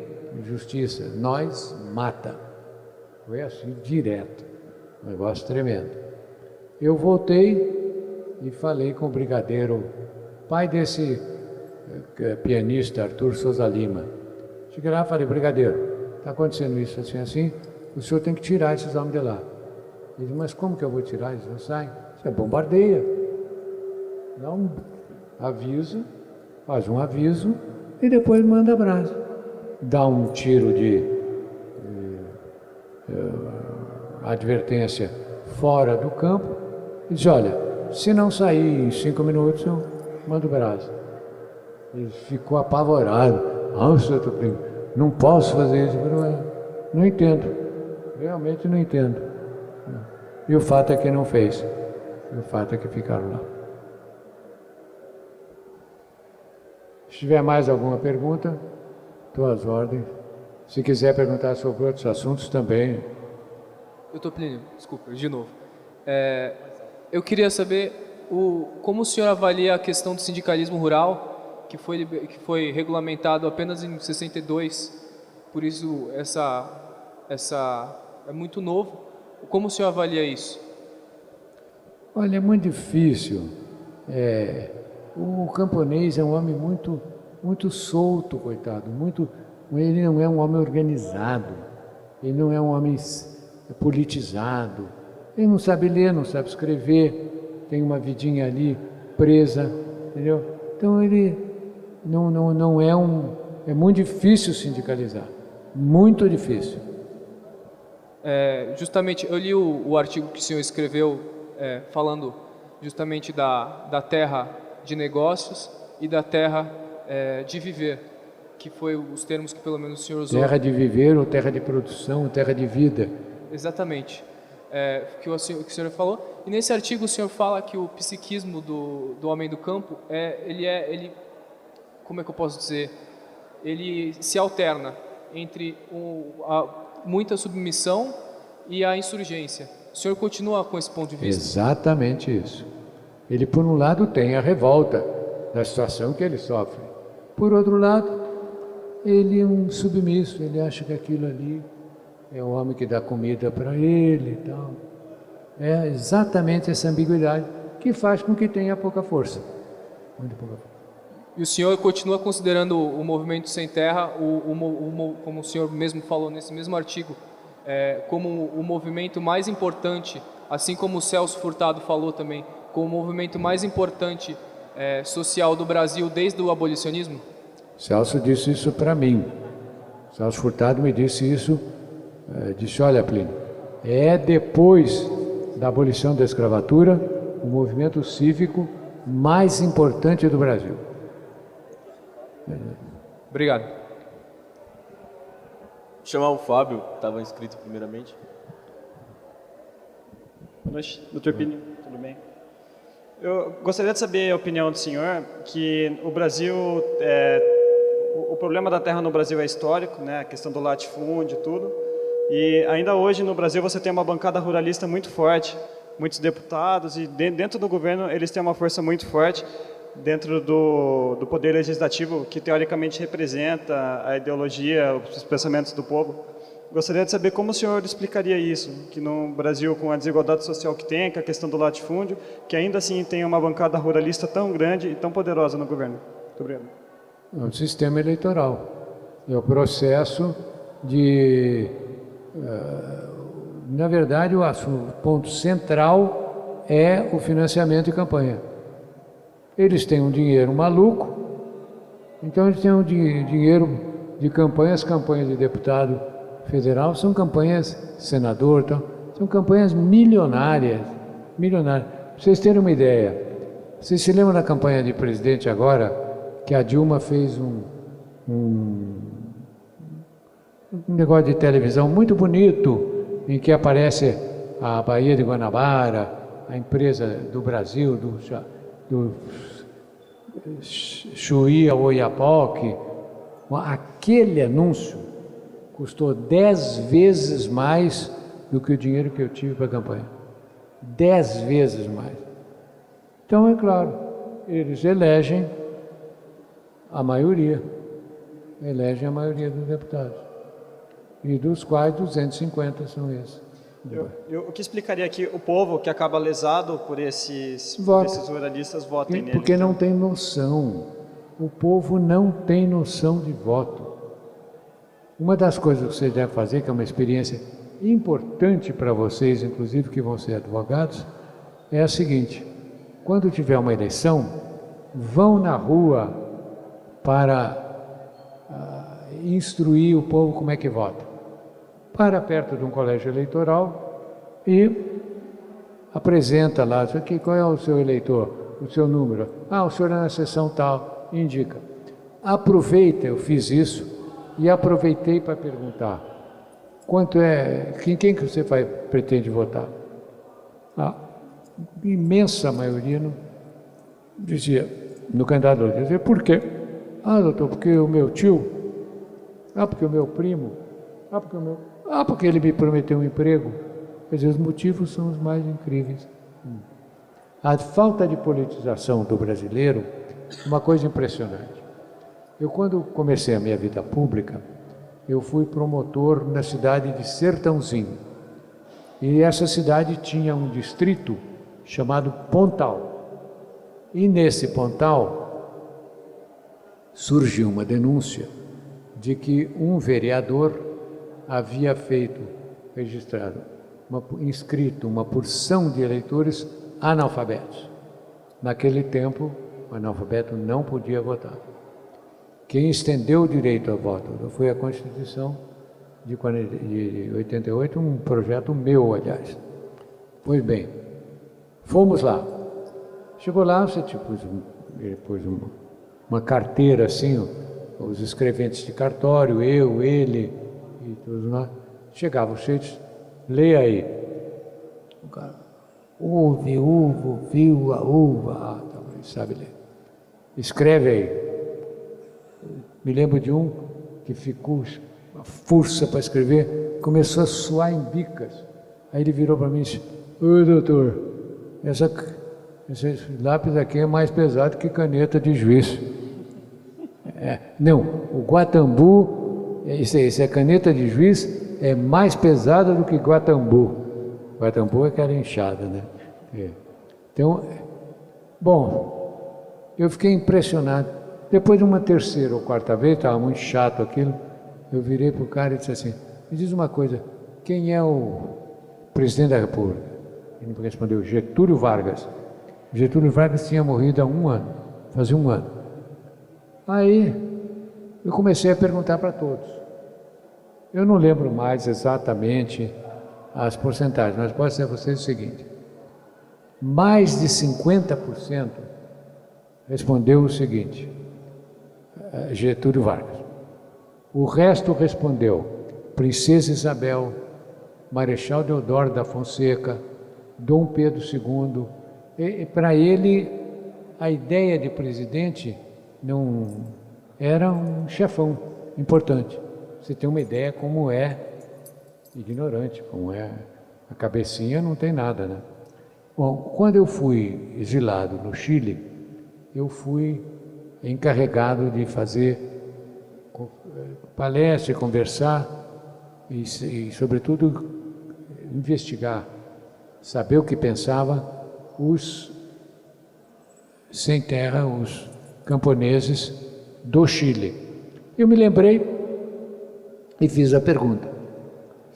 justiça, nós mata. Foi assim, direto, um negócio tremendo. Eu voltei e falei com o brigadeiro, pai desse pianista, Arthur Souza Lima. Cheguei lá e falei, brigadeiro, está acontecendo isso assim, assim, o senhor tem que tirar esses homens de lá. Ele disse, mas como que eu vou tirar? Eles não saem. Você bombardeia. Dá um aviso, faz um aviso e depois manda a brasa. Dá um tiro de advertência fora do campo e diz, olha, se não sair em 5 minutos, eu mando brasa. Ele ficou apavorado. Senhor Plínio, não posso fazer isso. Não entendo. Realmente não entendo. E o fato é que não fez. E o fato é que ficaram lá. Se tiver mais alguma pergunta, estou às ordens. Se quiser perguntar sobre outros assuntos também. Doutor Plínio, desculpa, de novo. Eu queria saber como o senhor avalia a questão do sindicalismo rural, que foi regulamentado apenas em 62, por isso é muito novo. Como o senhor avalia isso? Olha, é muito difícil. O camponês é um homem muito solto, coitado. Ele não é um homem organizado. Ele não é um homem politizado. Ele não sabe ler, não sabe escrever. Tem uma vidinha ali presa, entendeu? Então ele não é é muito difícil sindicalizar. Muito difícil. Justamente, eu li o artigo que o senhor escreveu falando justamente da terra de negócios e da terra de viver, que foi os termos que pelo menos o senhor usou. Terra de viver ou terra de produção, ou terra de vida. Exatamente. Que o senhor falou. E nesse artigo o senhor fala que o psiquismo do homem do campo, como é que eu posso dizer? Ele se alterna entre muita submissão e a insurgência. O senhor continua com esse ponto de vista? Exatamente isso. Ele, por um lado, tem a revolta da situação que ele sofre. Por outro lado, ele é um submisso, ele acha que aquilo ali é o homem que dá comida para ele e tal. É exatamente essa ambiguidade que faz com que tenha pouca força. Muito pouca força. E o senhor continua considerando o movimento sem terra, como o senhor mesmo falou nesse mesmo artigo, como o movimento mais importante, assim como o Celso Furtado falou também, como o movimento mais importante social do Brasil desde o abolicionismo? Celso disse isso para mim. Celso Furtado me disse isso, disse, olha Plínio, depois da abolição da escravatura, o movimento cívico mais importante do Brasil. Obrigado. Vou chamar o Fábio, que estava inscrito primeiramente. Boa noite, Dr. Plínio, tudo bem? Eu gostaria de saber a opinião do senhor, que o Brasil, o problema da terra no Brasil é histórico, né, a questão do latifúndio e tudo, e ainda hoje no Brasil você tem uma bancada ruralista muito forte, muitos deputados, e dentro do governo eles têm uma força muito forte, dentro do poder legislativo, que teoricamente representa a ideologia, os pensamentos do povo. Gostaria de saber como o senhor explicaria isso, que no Brasil, com a desigualdade social que tem, com a questão do latifúndio, que ainda assim tem uma bancada ruralista tão grande e tão poderosa no governo. Muito obrigado. É o sistema eleitoral. É o processo de... na verdade, o ponto central é o financiamento de campanha. Eles têm um dinheiro maluco, então eles têm um dinheiro de campanha. As campanhas de deputado federal são campanhas senador, então, são campanhas milionárias. Para vocês terem uma ideia, vocês se lembram da campanha de presidente agora, que a Dilma fez um negócio de televisão muito bonito, em que aparece a Baía de Guanabara, a empresa do Brasil, do Chuí ao Oiapoque. Aquele anúncio custou 10 vezes mais do que o dinheiro que eu tive para a campanha. 10 vezes mais. Então, é claro, eles elegem a maioria. Elegem a maioria dos deputados. E dos quais 250 são esses. O que explicaria que o povo que acaba lesado por esses ruralistas votem nele? Porque não tem noção. O povo não tem noção de voto. Uma das coisas que você deve fazer, que é uma experiência importante para vocês, inclusive que vão ser advogados, é a seguinte: quando tiver uma eleição, vão na rua para instruir o povo como é que vota. Para perto de um colégio eleitoral e apresenta lá, qual é o seu eleitor, o seu número. O senhor é na seção tal, indica. Aproveita, eu fiz isso, e aproveitei para perguntar, quanto é, quem que você pretende votar? A imensa maioria dizia, no candidato, dizia, por quê? Doutor, porque o meu tio, porque o meu primo, porque ele me prometeu um emprego. Quer dizer, os motivos são os mais incríveis. A falta de politização do brasileiro é uma coisa impressionante. Eu, quando comecei a minha vida pública, eu fui promotor na cidade de Sertãozinho. E essa cidade tinha um distrito chamado Pontal. E nesse Pontal surgiu uma denúncia de que um vereador havia inscrito uma porção de eleitores analfabetos. Naquele tempo, o analfabeto não podia votar. Quem estendeu o direito ao voto foi a Constituição de 88, um projeto meu, aliás. Pois bem, fomos lá. Chegou lá, você pôs uma carteira assim, os escreventes de cartório, eu, ele e todos nós. Chegava o chefe, leia aí. O cara, ouve, uvo, viu a uva, sabe ler. Escreve aí. Me lembro de um que ficou uma força para escrever, começou a suar em bicas. Aí ele virou para mim e disse, oi doutor, esse lápis aqui é mais pesado que caneta de juiz. Não, o Guatambu, isso é caneta de juiz, é mais pesada do que Guatambu. Guatambu é aquela inchada, né? Então, bom, eu fiquei impressionado. Depois de uma terceira ou quarta vez, estava muito chato aquilo, eu virei para o cara e disse assim, me diz uma coisa, quem é o presidente da República? Ele me respondeu, Getúlio Vargas. Getúlio Vargas tinha morrido há um ano, fazia um ano. Aí eu comecei a perguntar para todos. Eu não lembro mais exatamente as porcentagens, mas posso dizer a vocês o seguinte, mais de 50% respondeu o seguinte, Getúlio Vargas. O resto respondeu Princesa Isabel, Marechal Deodoro da Fonseca, Dom Pedro II. Para ele, a ideia de presidente não era um chefão importante. Você tem uma ideia como é ignorante, como é a cabecinha, não tem nada, né? Bom, quando eu fui exilado no Chile, eu fui encarregado de fazer palestra, conversar e, sobretudo, investigar, saber o que pensava os sem terra, os camponeses do Chile. Eu me lembrei e fiz a pergunta.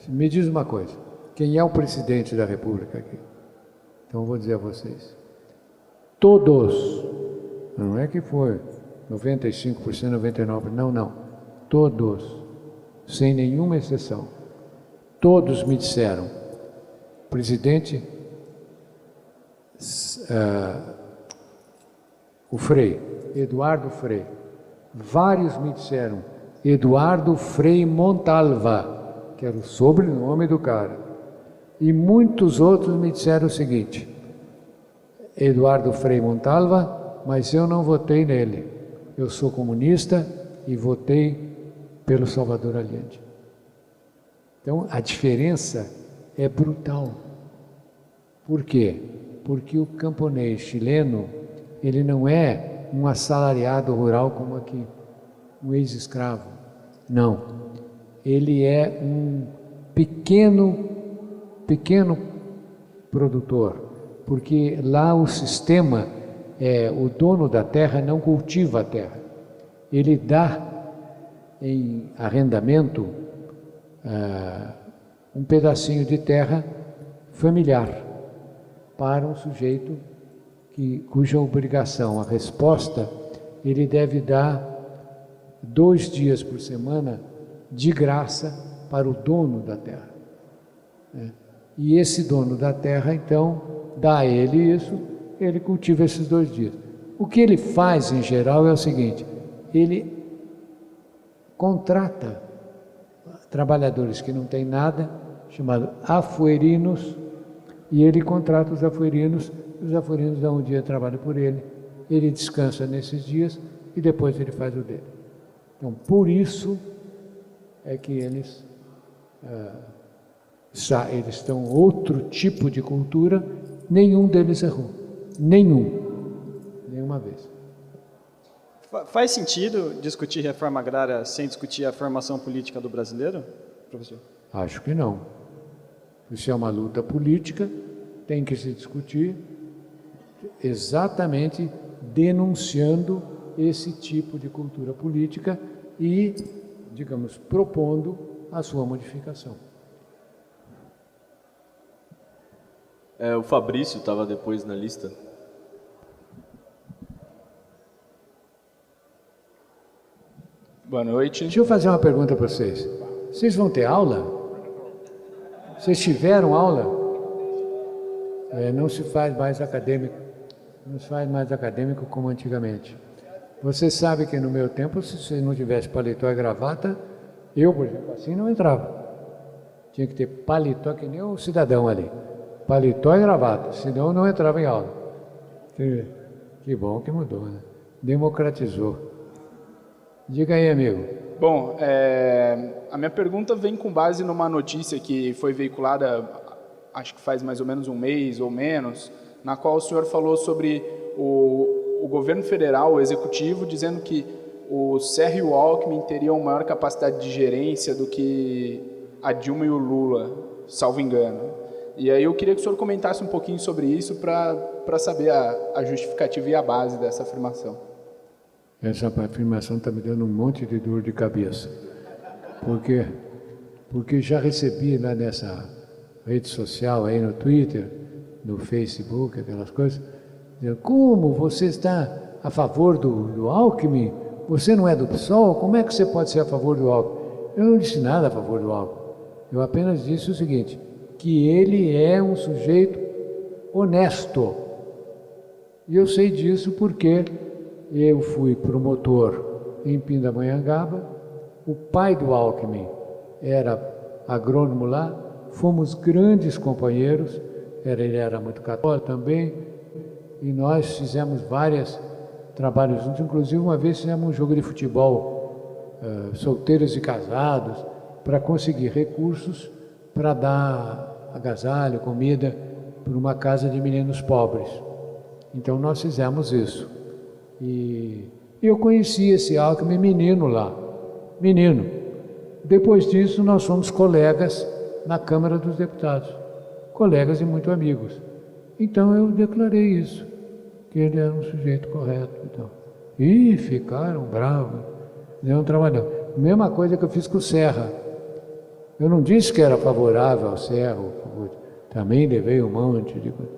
Me diz uma coisa, quem é o presidente da República aqui? Então eu vou dizer a vocês. Todos, não é que foi 95%, 99%, não. Todos, sem nenhuma exceção, todos me disseram, presidente, o Frei, Eduardo Frei. Vários me disseram, Eduardo Frei Montalva, que era o sobrenome do cara. E muitos outros me disseram o seguinte: Eduardo Frei Montalva, mas eu não votei nele. Eu sou comunista e votei pelo Salvador Allende. Então, a diferença é brutal. Por quê? Porque o camponês chileno, ele não é um assalariado rural como aqui, um ex-escravo. Não. Ele é um pequeno produtor, porque lá o sistema o dono da terra não cultiva a terra. Ele dá em arrendamento um pedacinho de terra familiar para um sujeito cuja obrigação, a resposta, ele deve dar 2 dias por semana de graça para o dono da terra. E esse dono da terra, então, dá a ele isso, ele cultiva esses 2 dias. O que ele faz, em geral, é o seguinte: ele contrata trabalhadores que não têm nada, chamado afuerinos, e ele contrata os afuerinos dão um dia de trabalho por ele descansa nesses dias e depois ele faz o dele. Então, por isso é que eles estão outro tipo de cultura, nenhum deles errou, nenhuma vez. Faz sentido discutir reforma agrária sem discutir a formação política do brasileiro, professor? Acho que não. Isso é uma luta política, tem que se discutir exatamente denunciando esse tipo de cultura política e, digamos, propondo a sua modificação. O Fabrício estava depois na lista. Boa noite. Deixa eu fazer uma pergunta para vocês. Vocês vão ter aula? Vocês tiveram aula? Não se faz mais acadêmico. Não se faz mais acadêmico como antigamente. Você sabe que no meu tempo, se você não tivesse paletó e gravata, eu, por exemplo, assim não entrava. Tinha que ter paletó, que nem o cidadão ali. Paletó e gravata, senão eu não entrava em aula. Que bom que mudou, né? Democratizou. Diga aí, amigo. Bom, a minha pergunta vem com base numa notícia que foi veiculada, acho que faz mais ou menos um mês ou menos, na qual o senhor falou sobre o governo federal, o executivo, dizendo que o Serra e o Alckmin teriam maior capacidade de gerência do que a Dilma e o Lula, salvo engano. E aí eu queria que o senhor comentasse um pouquinho sobre isso para saber a justificativa e a base dessa afirmação. Essa afirmação está me dando um monte de dor de cabeça. Porque já recebi lá nessa rede social, aí no Twitter, no Facebook, aquelas coisas, dizendo: como você está a favor do Alckmin? Você não é do PSOL? Como é que você pode ser a favor do Alckmin? Eu não disse nada a favor do Alckmin. Eu apenas disse o seguinte, que ele é um sujeito honesto. E eu sei disso porque eu fui promotor em Pindamonhangaba, o pai do Alckmin era agrônomo lá, fomos grandes companheiros, ele era muito católico também, e nós fizemos vários trabalhos juntos, inclusive uma vez fizemos um jogo de futebol, solteiros e casados, para conseguir recursos para dar agasalho, comida, para uma casa de meninos pobres. Então nós fizemos isso. E eu conheci esse Alckmin menino lá, menino. Depois disso, nós fomos colegas na Câmara dos Deputados, colegas e muito amigos. Então eu declarei isso, que ele era um sujeito correto. Então. E ficaram bravos, não trabalhando. Mesma coisa que eu fiz com o Serra. Eu não disse que era favorável ao Serra, também levei um monte de coisa.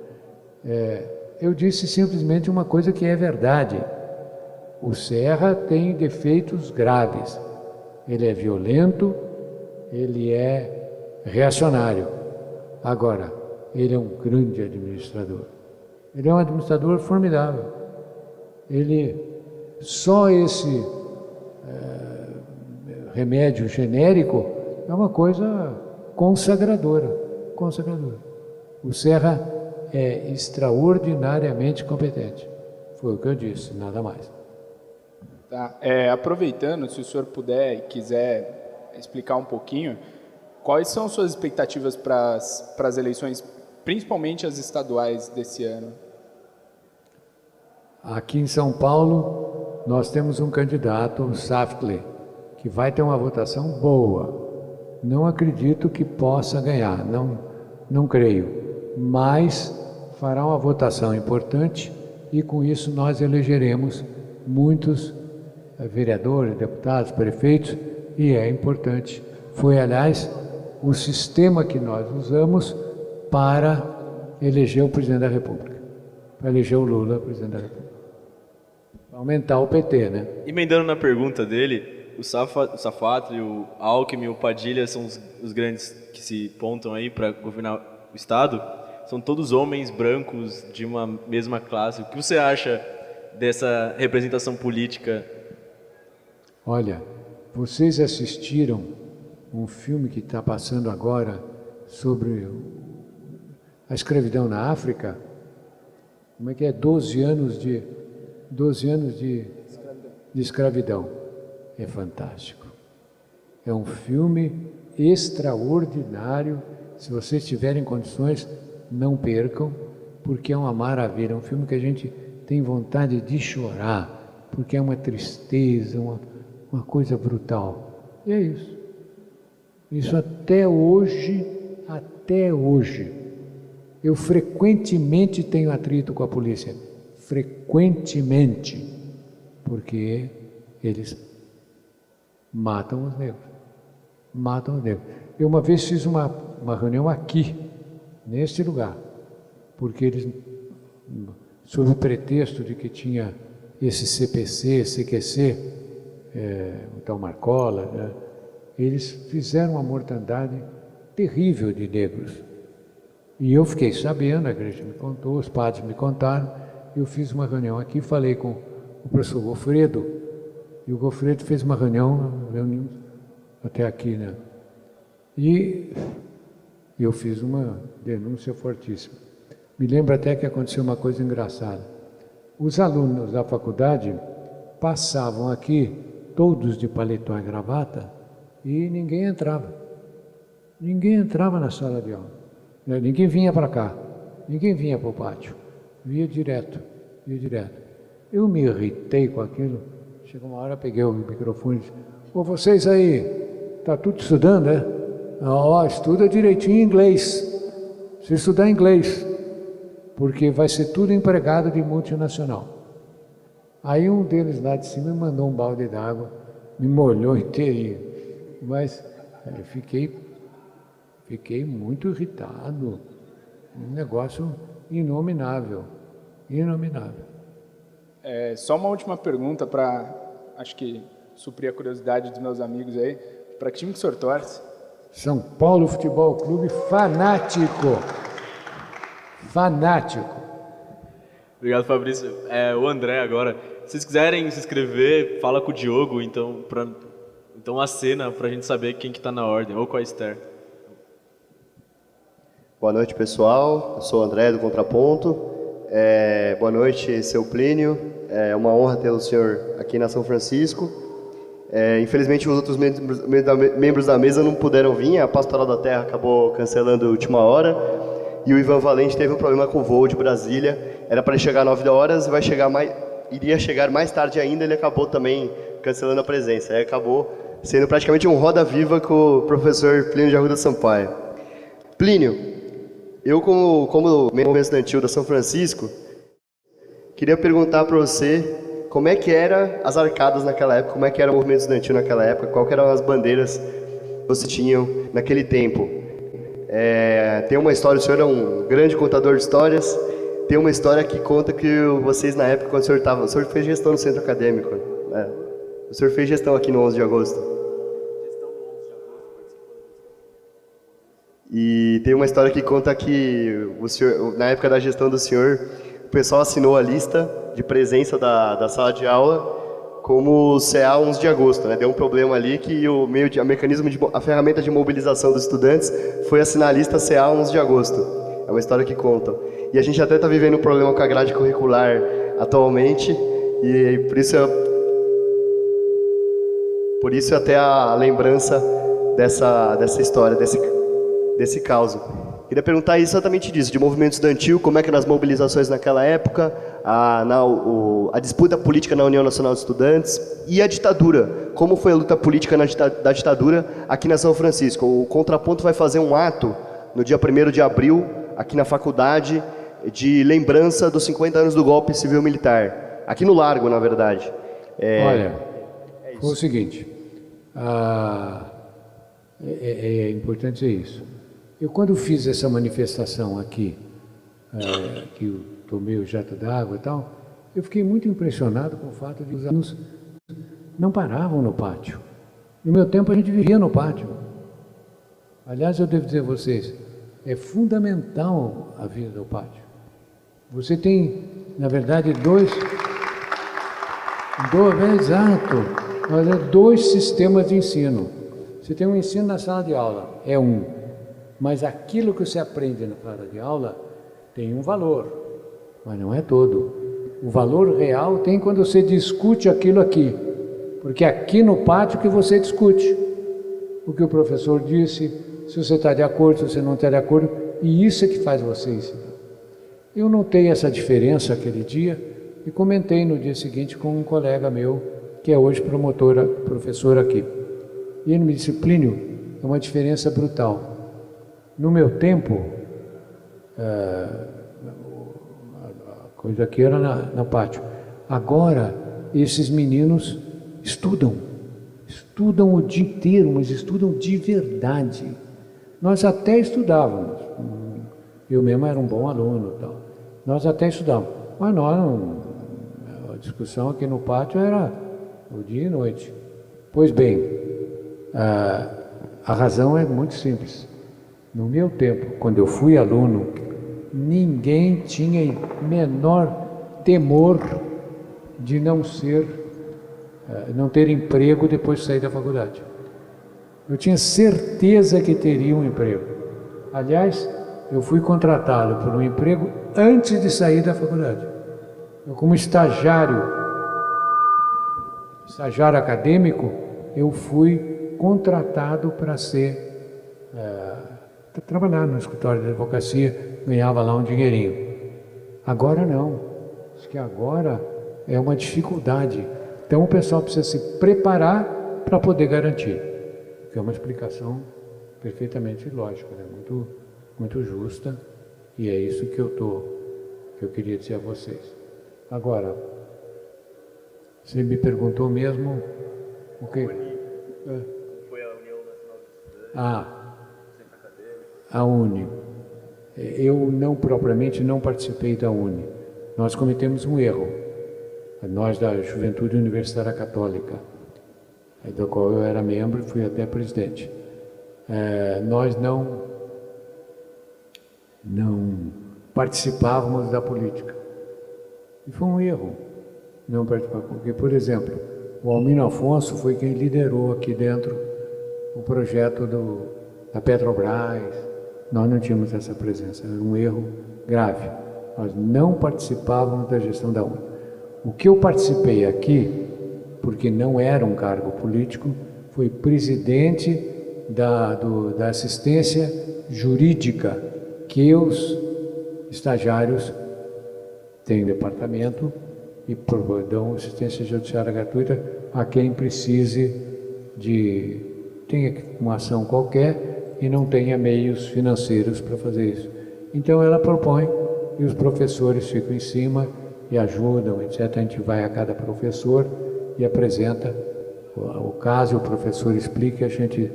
Eu disse simplesmente uma coisa que é verdade. O Serra tem defeitos graves. Ele é violento, ele é reacionário. Agora, ele é um grande administrador. Ele é um administrador formidável. remédio genérico, é uma coisa consagradora, consagradora. O Serra é extraordinariamente competente. Foi o que eu disse, nada mais. Tá. Aproveitando, se o senhor puder e quiser explicar um pouquinho, quais são suas expectativas para as eleições, principalmente as estaduais desse ano? Aqui em São Paulo, nós temos um candidato, o Saftli, que vai ter uma votação boa. Não acredito que possa ganhar, não creio, mas fará uma votação importante e com isso nós elegeremos muitos vereadores, deputados, prefeitos, e é importante. Foi, aliás, o sistema que nós usamos para eleger o presidente da República, para eleger o Lula presidente da República. Para aumentar o PT, né? Emendando na pergunta dele, o Safatli, o Alckmin, o Padilha são os grandes que se pontam aí para governar o Estado. São todos homens brancos de uma mesma classe. O que você acha dessa representação política? Olha, vocês assistiram um filme que está passando agora sobre a escravidão na África? Como é que é? 12 anos de escravidão. É fantástico. É um filme extraordinário. Se vocês tiverem condições, não percam, porque é uma maravilha. É um filme que a gente tem vontade de chorar, porque é uma tristeza, uma coisa brutal. E é isso. Isso até hoje, eu frequentemente tenho atrito com a polícia. Frequentemente, porque eles matam os negros. Matam os negros. Eu uma vez fiz uma reunião aqui, neste lugar, porque eles, sob o pretexto de que tinha esse CPC, CQC, o tal Marcola, né, eles fizeram uma mortandade terrível de negros. E eu fiquei sabendo, a igreja me contou, os padres me contaram, eu fiz uma reunião aqui, falei com o professor Gofredo, e o Gofredo fez uma reunião, reunimos até aqui, né? E eu fiz uma denúncia fortíssima. Me lembro até que aconteceu uma coisa engraçada. Os alunos da faculdade passavam aqui, todos de paletó e gravata, e ninguém entrava. Ninguém entrava na sala de aula. Ninguém vinha para cá. Ninguém vinha para o pátio. Via direto. Eu me irritei com aquilo. Chegou uma hora, peguei o microfone e disse: "Ô, vocês aí, está tudo estudando, né? Estuda direitinho inglês. Se estudar inglês, porque vai ser tudo empregado de multinacional." Aí um deles lá de cima me mandou um balde d'água, me molhou inteirinho. Mas eu fiquei muito irritado. Um negócio inominável. Só uma última pergunta para, acho que, suprir a curiosidade dos meus amigos aí. Para que time que o senhor torce? São Paulo Futebol Clube, fanático. Obrigado, Fabrício. O André agora. Se vocês quiserem se inscrever, fala com o Diogo, então a cena para a gente saber quem que está na ordem, ou com a Esther. Boa noite, pessoal. Eu sou o André, do Contraponto. Boa noite, seu Plínio. É uma honra ter o senhor aqui na São Francisco. Infelizmente, os outros membros da mesa não puderam vir. A Pastoral da Terra acabou cancelando a última hora. E o Ivan Valente teve um problema com o voo de Brasília. Era para ele chegar às 9 horas, iria chegar mais tarde ainda. Ele acabou também cancelando a presença. Aí acabou sendo praticamente um roda-viva com o professor Plínio de Arruda Sampaio. Plínio, eu como membro estudantil da São Francisco, queria perguntar para você como é que eram as arcadas naquela época, como é que era o movimento estudantil naquela época, quais eram as bandeiras que vocês tinham naquele tempo. Tem uma história, o senhor é um grande contador de histórias, tem uma história que conta que vocês na época, quando o senhor fez gestão no centro acadêmico, né? O senhor fez gestão aqui no 11 de agosto. E tem uma história que conta que o senhor, na época da gestão do senhor, o pessoal assinou a lista de presença da sala de aula como o CA 11 de agosto, né? Deu um problema ali que a ferramenta de mobilização dos estudantes foi a sinalista CA 11 de agosto. É uma história que contam. E a gente até está vivendo um problema com a grade curricular atualmente, e por isso até a lembrança dessa história, desse caos. Queria perguntar exatamente disso, de movimento estudantil, como é que eram as mobilizações naquela época, a disputa política na União Nacional de Estudantes e a ditadura. Como foi a luta política da ditadura aqui na São Francisco? O Contraponto vai fazer um ato no dia 1º de abril, aqui na faculdade, de lembrança dos 50 anos do golpe civil-militar. Aqui no Largo, na verdade. Olha, foi o seguinte, é importante dizer isso. Eu, quando fiz essa manifestação aqui, que eu tomei o jato d'água e tal, eu fiquei muito impressionado com o fato de que os alunos não paravam no pátio. No meu tempo, a gente vivia no pátio. Aliás, eu devo dizer a vocês, é fundamental a vida do pátio. Você tem, na verdade, dois sistemas de ensino. Você tem um ensino na sala de aula, é um. Mas aquilo que você aprende na sala de aula tem um valor, mas não é todo. O valor real tem quando você discute aquilo aqui, porque é aqui no pátio que você discute o que o professor disse, se você está de acordo, se você não está de acordo, e isso é que faz você ensinar. Eu notei essa diferença aquele dia e comentei no dia seguinte com um colega meu, que é hoje professor aqui. E ele me disse: Plínio, é uma diferença brutal. No meu tempo, a coisa aqui era no pátio. Agora, esses meninos estudam o dia inteiro, mas estudam de verdade. Nós até estudávamos. Eu mesmo era um bom aluno. Tal. Nós até estudávamos. Mas a discussão aqui no pátio era o dia e noite. Pois bem, a razão é muito simples. No meu tempo, quando eu fui aluno, ninguém tinha menor temor de não ter emprego depois de sair da faculdade. Eu tinha certeza que teria um emprego. Aliás, eu fui contratado por um emprego antes de sair da faculdade. Eu, como estagiário acadêmico, eu fui contratado para trabalhar no escritório de advocacia, ganhava lá um dinheirinho. Agora não. Acho que agora é uma dificuldade. Então o pessoal precisa se preparar para poder garantir. Que é uma explicação perfeitamente lógica, né? Muito justa, e é isso que eu queria dizer a vocês. Agora, você me perguntou mesmo o que? Foi a União Nacional de Estudantes, Centro Acadêmico. A UNE. Eu propriamente não participei da UNE. Nós cometemos um erro. Nós da Juventude Universitária Católica, da qual eu era membro e fui até presidente. Nós não participávamos da política. E foi um erro não participar, porque, por exemplo, o Almino Afonso foi quem liderou aqui dentro o projeto da Petrobras. Nós não tínhamos essa presença, era um erro grave. Nós não participávamos da gestão da UNE. O que eu participei aqui, porque não era um cargo político, foi presidente da assistência jurídica, que os estagiários têm departamento e dão assistência judiciária gratuita a quem precise tenha uma ação qualquer e não tenha meios financeiros para fazer isso. Então ela propõe e os professores ficam em cima e ajudam, etc. A gente vai a cada professor e apresenta o caso, o professor explica e a gente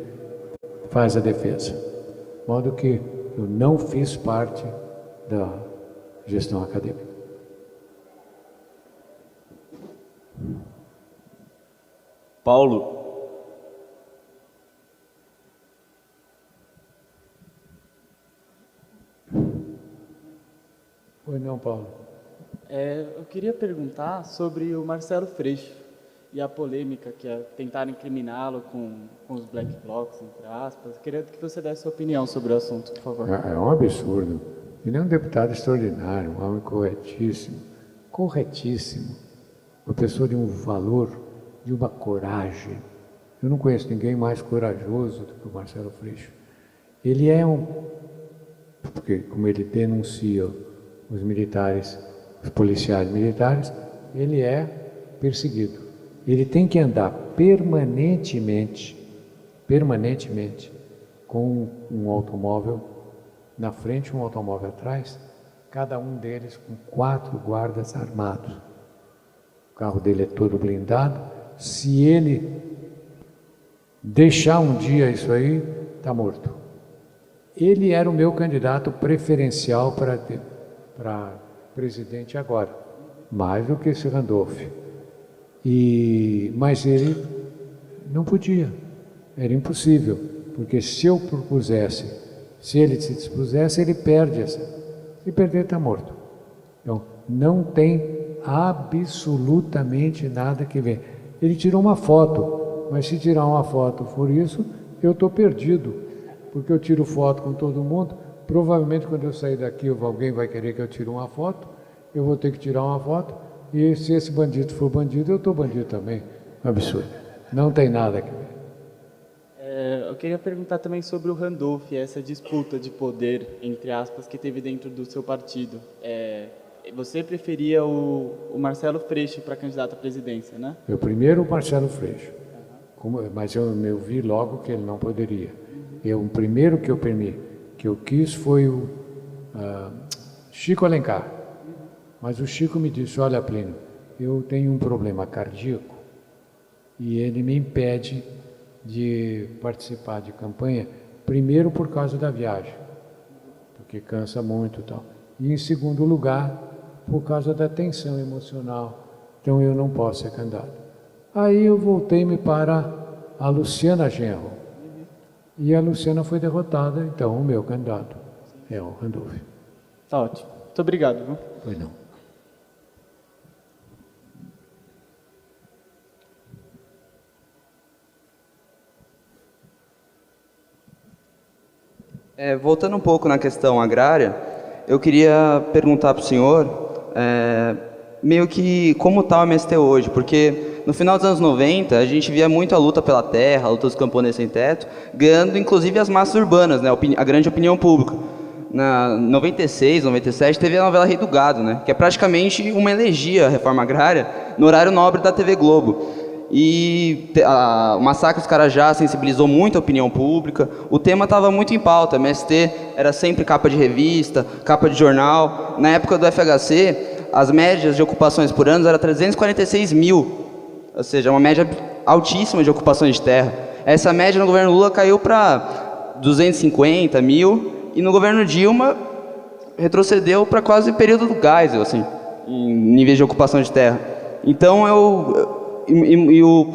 faz a defesa. De modo que eu não fiz parte da gestão acadêmica. Paulo. Oi, não, Paulo. Eu queria perguntar sobre o Marcelo Freixo. e a polêmica que é tentar incriminá-lo com os black blocs, entre aspas. Eu queria que você desse sua opinião sobre o assunto, por favor. É um absurdo. Ele é um deputado extraordinário, um homem corretíssimo, uma pessoa de um valor, de uma coragem. Eu não conheço ninguém mais corajoso do que o Marcelo Freixo. Ele é porque como ele denuncia os militares, os policiais militares, ele é perseguido. Ele tem que andar permanentemente, com um automóvel na frente e um automóvel atrás, cada um deles com 4 guardas armados. O carro dele é todo blindado. Se ele deixar um dia isso aí, está morto. Ele era o meu candidato preferencial para presidente agora, mais do que esse Randolph. Mas ele não podia, era impossível, porque se eu propusesse, se ele se dispusesse, ele perde essa. Se perder, está morto. Então, não tem absolutamente nada que ver. Ele tirou uma foto, mas se tirar uma foto for isso, eu estou perdido, porque eu tiro foto com todo mundo. Provavelmente, quando eu sair daqui, alguém vai querer que eu tire uma foto, eu vou ter que tirar uma foto, e se esse bandido for bandido, eu estou bandido também. Absurdo. Não tem nada que ver. Eu queria perguntar também sobre o Randolph, essa disputa de poder, entre aspas, que teve dentro do seu partido. Você preferia o Marcelo Freixo para candidato à presidência, né? Eu primeiro o Marcelo Freixo, mas eu vi logo que ele não poderia. O primeiro que eu quis foi o Chico Alencar. Mas o Chico me disse, olha, Plínio, eu tenho um problema cardíaco e ele me impede de participar de campanha, primeiro por causa da viagem, porque cansa muito e tal. E em segundo lugar, por causa da tensão emocional. Então eu não posso ser candidato. Aí eu voltei-me para a Luciana Genro. E a Luciana foi derrotada, então o meu candidato é o Randolph. Tá ótimo. Muito obrigado, viu? Foi não. Voltando um pouco na questão agrária, eu queria perguntar para o senhor, meio que como está o MST hoje, porque no final dos anos 90 a gente via muito a luta pela terra, a luta dos camponeses sem teto, ganhando inclusive as massas urbanas, né, a grande opinião pública. Na 96, 97 teve a novela Rei do Gado, né, que é praticamente uma elegia à reforma agrária no horário nobre da TV Globo. E o massacre dos Carajás sensibilizou muito a opinião pública, o tema estava muito em pauta, MST era sempre capa de revista, capa de jornal. Na época do FHC, as médias de ocupações por ano eram 346 mil, ou seja, uma média altíssima de ocupações de terra. Essa média no governo Lula caiu para 250 mil, e no governo Dilma retrocedeu para quase o período do Geisel, assim, em níveis de ocupação de terra. Então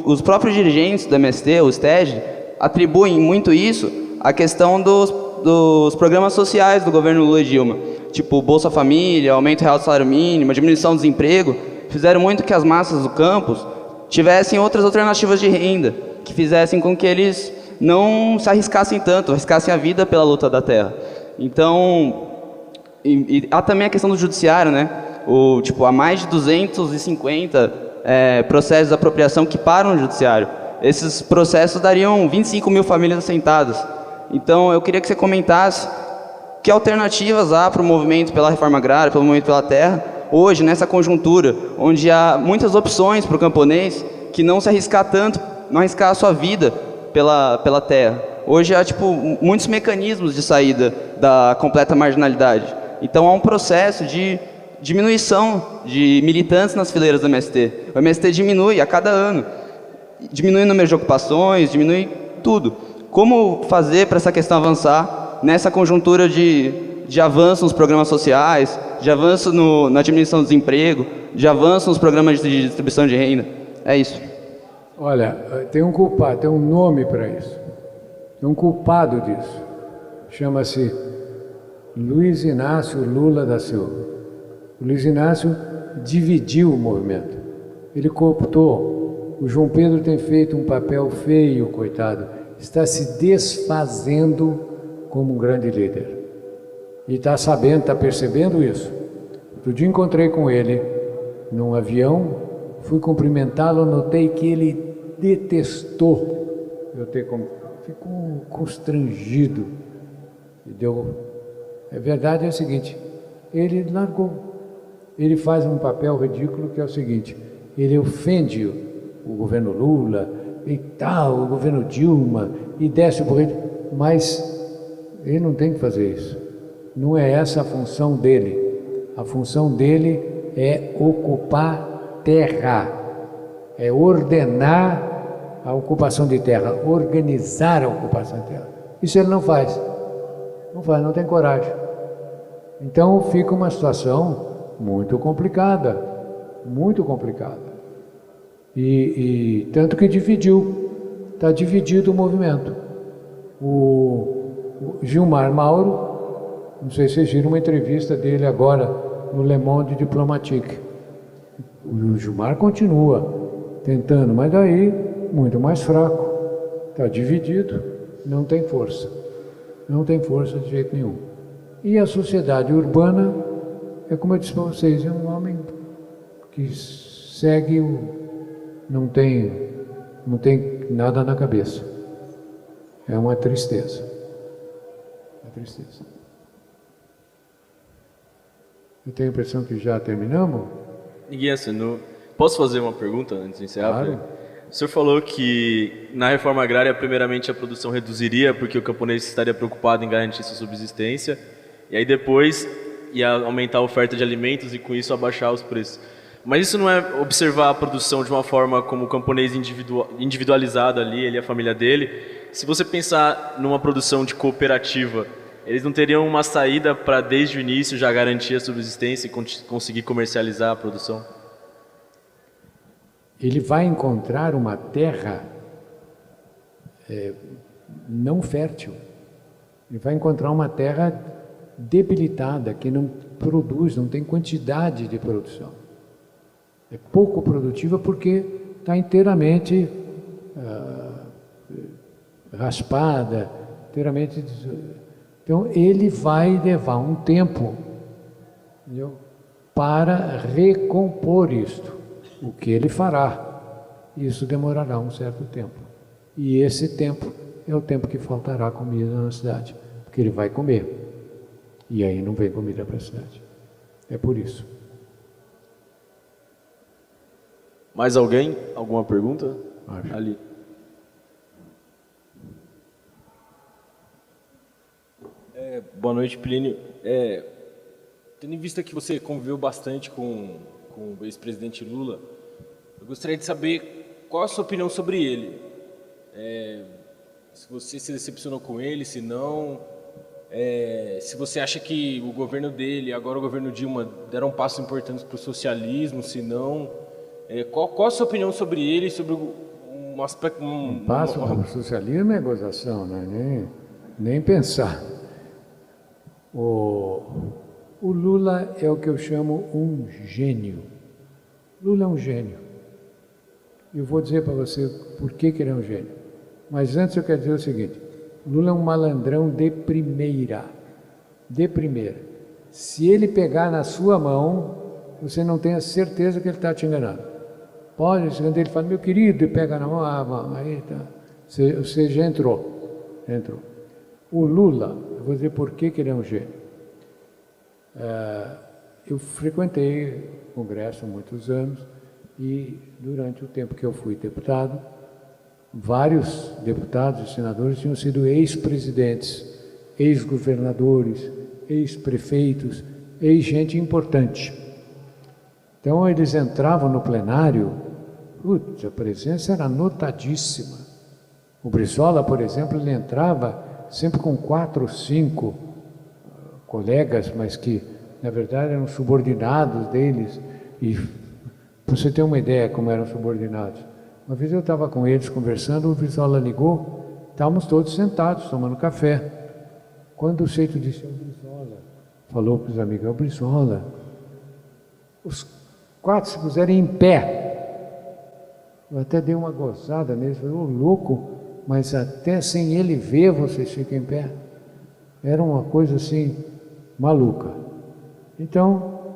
os próprios dirigentes do MST, o STED, atribuem muito isso à questão dos programas sociais do governo Lula e Dilma, tipo Bolsa Família, aumento real do salário mínimo, diminuição do desemprego, fizeram muito que as massas do campus tivessem outras alternativas de renda, que fizessem com que eles não se arriscassem tanto, arriscassem a vida pela luta da terra. Então, há também a questão do judiciário, né? Há mais de 250 processos de apropriação que param no judiciário. Esses processos dariam 25 mil famílias assentadas. Então, eu queria que você comentasse que alternativas há para o movimento pela reforma agrária, pelo movimento pela terra, hoje, nessa conjuntura, onde há muitas opções para o camponês que não se arriscar tanto, não arriscar a sua vida pela terra. Hoje há muitos mecanismos de saída da completa marginalidade. Então, há um processo de diminuição de militantes nas fileiras do MST. O MST diminui a cada ano. Diminui o número de ocupações, diminui tudo. Como fazer para essa questão avançar nessa conjuntura de avanço nos programas sociais, de avanço na diminuição do desemprego, de avanço nos programas de distribuição de renda? É isso. Olha, tem um culpado, tem um nome para isso. Tem um culpado disso. Chama-se Luiz Inácio Lula da Silva. O Luiz Inácio dividiu o movimento. Ele cooptou O João Pedro tem feito um papel feio, coitado. Está se desfazendo como um grande líder. E está sabendo, está percebendo isso. Outro dia encontrei com ele num avião, fui cumprimentá-lo, notei que ele detestou eu ter ficou constrangido. A verdade é a seguinte, ele largou. Ele faz um papel ridículo que é o seguinte, ele ofende o governo Lula e tal, o governo Dilma, e desce o burrito, mas ele não tem que fazer isso. Não é essa a função dele. A função dele é ocupar terra, é ordenar a ocupação de terra, organizar a ocupação de terra. Isso ele não faz. Não tem coragem. Então fica uma situação muito complicada, muito complicada. E tanto que está dividido o movimento. O Gilmar Mauro, não sei se vocês viram uma entrevista dele agora no Le Monde Diplomatique. O Gilmar continua tentando, mas daí muito mais fraco. Está dividido, não tem força. Não tem força de jeito nenhum. E a sociedade urbana, é como eu disse para vocês, é um homem que segue não tem nada na cabeça. É uma tristeza. É tristeza. Eu tenho a impressão que já terminamos. Ninguém assinou. Posso fazer uma pergunta antes de encerrar? Claro. O senhor falou que na reforma agrária, primeiramente, a produção reduziria porque o camponês estaria preocupado em garantir sua subsistência, e aí depois ia aumentar a oferta de alimentos e com isso abaixar os preços. Mas isso não é observar a produção de uma forma como o camponês individualizado ali, ele e a família dele? Se você pensar numa produção de cooperativa, eles não teriam uma saída para desde o início já garantir a subsistência e conseguir comercializar a produção? Ele vai encontrar uma terra não fértil. Ele vai encontrar uma terra debilitada, que não produz, não tem quantidade de produção. É pouco produtiva porque está inteiramente raspada, inteiramente... Então, ele vai levar um tempo, entendeu, para recompor isto. O que ele fará, isso demorará um certo tempo. E esse tempo é o tempo que faltará comida na cidade, porque ele vai comer. E aí não vem comida para a cidade. É por isso. Mais alguém? Alguma pergunta? Acho. Ali. Boa noite, Plínio. Tendo em vista que você conviveu bastante com o ex-presidente Lula, eu gostaria de saber qual a sua opinião sobre ele. Se você se decepcionou com ele, se não, se você acha que o governo dele, agora o governo Dilma, deram passos importantes para o socialismo, se não, qual a sua opinião sobre ele, sobre um aspecto... Um passo para o socialismo é gozação, né? Nem pensar. O Lula é o que eu chamo um gênio. Lula é um gênio. Eu vou dizer para você por que ele é um gênio. Mas antes eu quero dizer o seguinte, Lula é um malandrão de primeira. De primeira. Se ele pegar na sua mão, você não tem a certeza que ele está te enganando. Pode, quando ele fala, meu querido, e pega na mão, aí tá. Você já entrou. O Lula, eu vou dizer por que ele é um gênio. Eu frequentei o Congresso há muitos anos e durante o tempo que eu fui deputado, vários deputados e senadores tinham sido ex-presidentes, ex-governadores, ex-prefeitos, ex-gente importante. Então eles entravam no plenário, a presença era notadíssima. O Brizola, por exemplo, ele entrava sempre com 4 ou 5 colegas, mas que, na verdade, eram subordinados deles. E, para você ter uma ideia como eram subordinados, uma vez eu estava com eles conversando, o Brizola ligou, estávamos todos sentados, tomando café. Quando o Seito disse, Brizola, falou para os amigos, Brizola, os 4 se puserem em pé. Eu até dei uma gozada nele, falei, ô louco, mas até sem ele ver vocês ficam em pé. Era uma coisa assim, maluca. Então,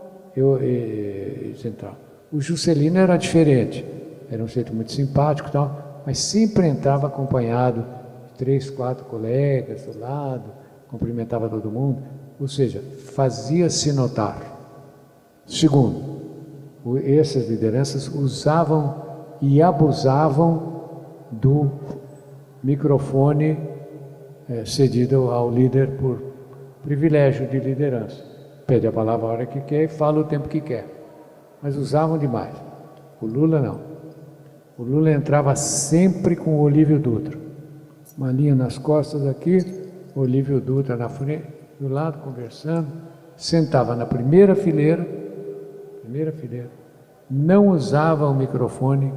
o Juscelino era diferente, era um jeito muito simpático e tal, mas sempre entrava acompanhado de 3, 4 colegas do lado, cumprimentava todo mundo, ou seja, fazia-se notar. Segundo, essas lideranças usavam e abusavam do microfone cedido ao líder por privilégio de liderança. Pede a palavra a hora que quer e fala o tempo que quer. Mas usavam demais. O Lula não. O Lula entrava sempre com o Olívio Dutra. Uma linha nas costas aqui, Olívio Dutra na frente, do lado, conversando. Sentava na primeira fileira, não usava o microfone,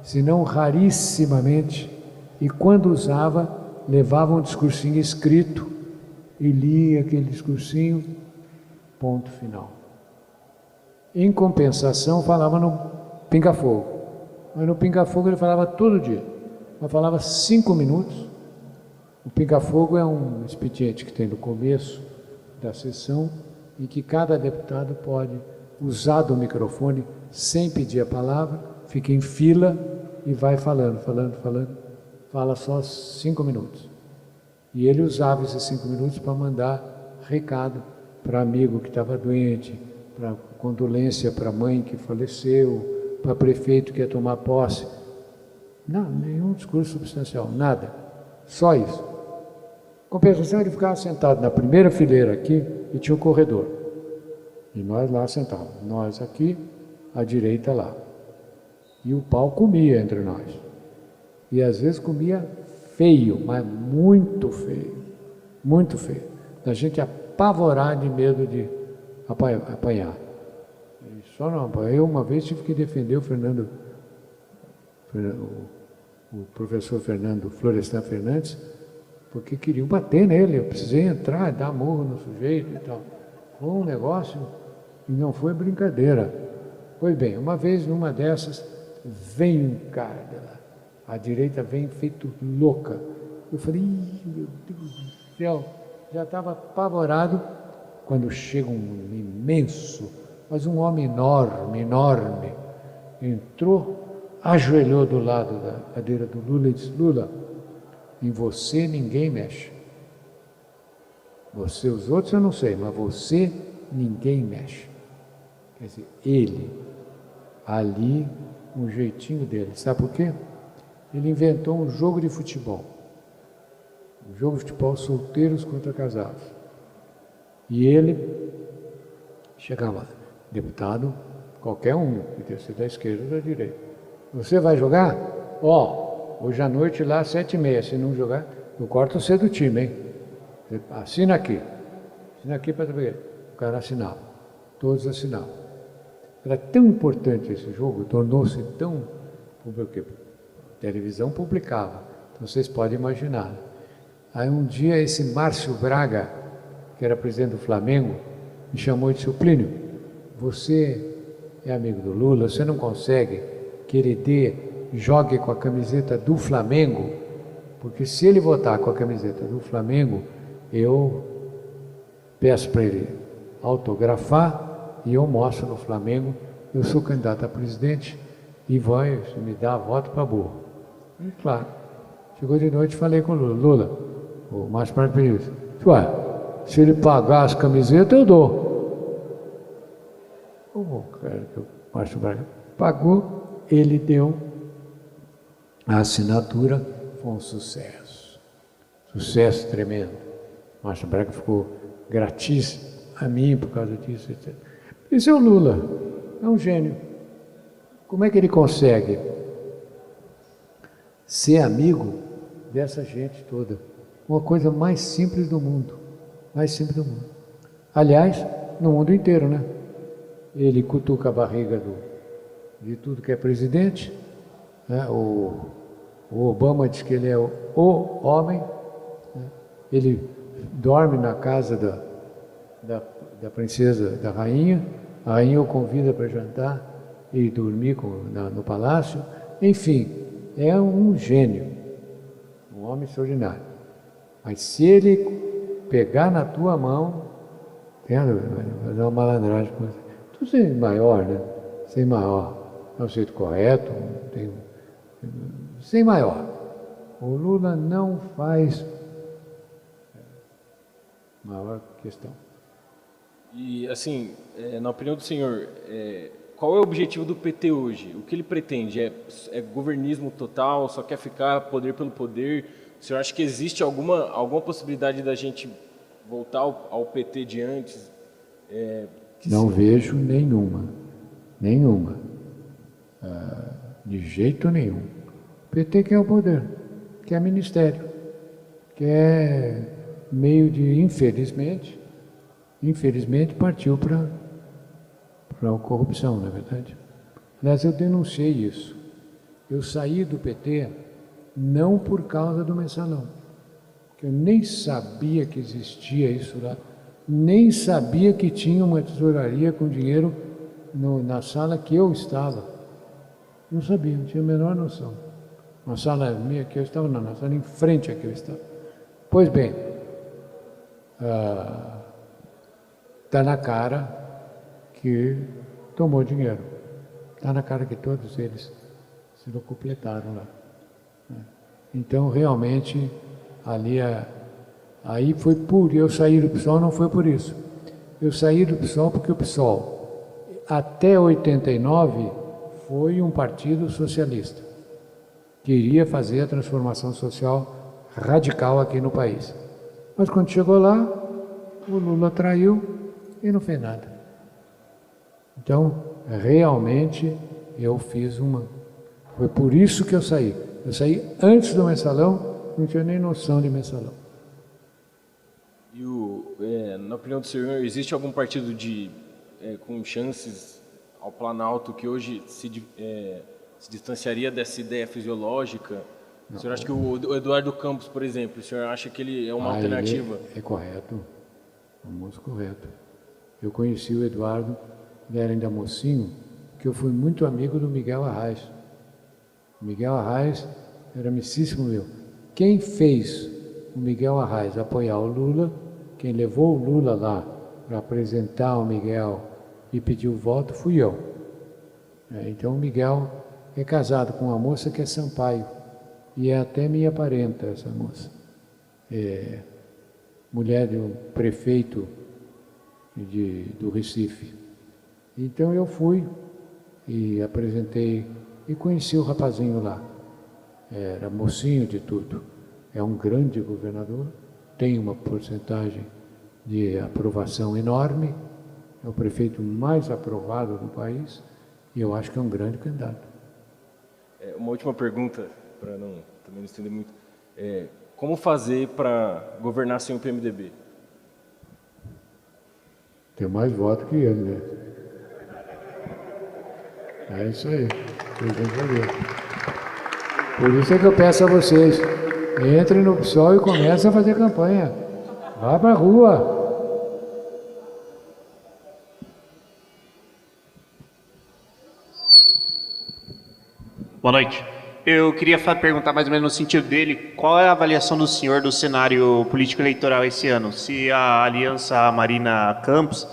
senão rarissimamente, e quando usava, levava um discursinho escrito e lia aquele discursinho, ponto final. Em compensação, falava no pinga-fogo. Mas no pinga-fogo ele falava todo dia. Mas falava 5 minutos. O pinga-fogo é um expediente que tem no começo da sessão, em que cada deputado pode usar do microfone sem pedir a palavra, fica em fila e vai falando. Fala só 5 minutos. E ele usava esses 5 minutos para mandar recado para amigo que estava doente, para condolência para a mãe que faleceu, para prefeito que ia tomar posse. Não, nenhum discurso substancial, nada. Só isso. Compensação, ele ficava sentado na primeira fileira aqui e tinha um corredor. E nós lá sentávamos. Nós aqui, à direita lá. E o pau comia entre nós. E às vezes comia feio, mas muito feio. Muito feio. Da gente apavorar de medo de apanhar. E só não, eu uma vez tive que defender o professor Fernando Florestan Fernandes, porque queriam bater nele, eu precisei entrar, dar murro no sujeito e tal. Foi um negócio e não foi brincadeira. Pois bem, uma vez numa dessas, vem um cara de lá, a direita vem feito louca. Eu falei, meu Deus do céu, já estava apavorado, quando chega um imenso, mas um homem enorme, entrou, ajoelhou do lado da cadeira do Lula e disse, Lula, em você ninguém mexe. Você, os outros eu não sei, mas você ninguém mexe. Quer dizer, ele, ali, um jeitinho dele. Sabe por quê? Ele inventou um jogo de futebol. Um jogo de futebol solteiros contra casados. E ele chegava, deputado, qualquer um, que ter sido da esquerda ou da direita. Você vai jogar? Hoje à noite lá, 7h30, se não jogar, eu corto você do time, hein? Assina aqui para ver. O cara assinava, todos assinavam. Era tão importante esse jogo, tornou-se tão... Porque a televisão publicava, então vocês podem imaginar. Aí um dia esse Márcio Braga, que era presidente do Flamengo, me chamou e disse, Plínio, você é amigo do Lula, você não consegue que ele jogue com a camiseta do Flamengo? Porque se ele votar com a camiseta do Flamengo, eu peço para ele autografar e eu mostro no Flamengo, eu sou candidato a presidente e vai me dar voto para burro. E claro, chegou de noite e falei com o Lula, o Márcio Braga pediu, se ele pagar as camisetas, eu dou. O Márcio Braga pagou, ele deu a assinatura, foi um sucesso. Sucesso tremendo. O Márcio Braga ficou gratíssimo a mim por causa disso, etc. Esse é o Lula, é um gênio. Como é que ele consegue ser amigo dessa gente toda? Uma coisa mais simples do mundo. Mais simples do mundo. Aliás, no mundo inteiro, né? Ele cutuca a barriga de tudo que é presidente. Né? O Obama diz que ele é o homem. Né? Ele dorme na casa da princesa, da rainha. A rainha o convida para jantar e dormir no palácio. Enfim, é um gênio, um homem extraordinário. Mas se ele pegar na tua mão, vai dar uma malandragem com você. Tu ser maior, né? Ser maior. É o jeito correto, sem maior. O Lula não faz maior questão. E, assim, na opinião do senhor, qual é o objetivo do PT hoje? O que ele pretende? É governismo total? Só quer ficar poder pelo poder? O senhor acha que existe alguma possibilidade da gente voltar ao PT de antes? Não vejo nenhuma. De jeito nenhum. O PT quer o poder, quer ministério, quer meio de, infelizmente partiu para a corrupção, não é verdade? Aliás, eu denunciei isso. Eu saí do PT não por causa do mensalão, porque eu nem sabia que existia isso lá, nem sabia que tinha uma tesouraria com dinheiro na sala que eu estava. Não sabia, não tinha a menor noção. Uma sala minha que eu estava, não, na sala em frente a que eu estava. Pois bem, está na cara que tomou dinheiro. Está na cara que todos eles se completaram lá. Então, realmente, aí foi eu saí do PSOL, não foi por isso. Eu saí do PSOL porque o PSOL, até 89, foi um partido socialista. Queria fazer a transformação social radical aqui no país. Mas quando chegou lá, o Lula traiu e não fez nada. Então, realmente, eu fiz Foi por isso que eu saí. Eu saí antes do mensalão, não tinha nem noção de mensalão. E na opinião do senhor, existe algum partido com chances ao Planalto que hoje se distanciaria dessa ideia fisiológica? O senhor acha que o Eduardo Campos, por exemplo, o senhor acha que ele é uma alternativa? É correto, é um moço correto. Eu conheci o Eduardo, ele era ainda mocinho, porque eu fui muito amigo do Miguel Arraes. O Miguel Arraes era amicíssimo meu. Quem fez o Miguel Arraes apoiar o Lula, quem levou o Lula lá para apresentar o Miguel e pedir o voto, fui eu. Então o Miguel é casado com uma moça que é Sampaio, e é até minha parenta essa moça. Mulher de um prefeito do Recife. Então eu fui e apresentei e conheci o rapazinho lá. Era mocinho de tudo. É um grande governador, tem uma porcentagem de aprovação enorme, é o prefeito mais aprovado do país e eu acho que é um grande candidato. Uma última pergunta, para também não estender muito. Como fazer para governar sem o PMDB? Tem mais voto que ele, né? É isso aí. Por isso é que eu peço a vocês, entrem no PSOL e comecem a fazer campanha. Vá para a rua. Boa noite. Eu queria perguntar mais ou menos no sentido dele, qual é a avaliação do senhor do cenário político-eleitoral esse ano? Se a aliança Marina Campos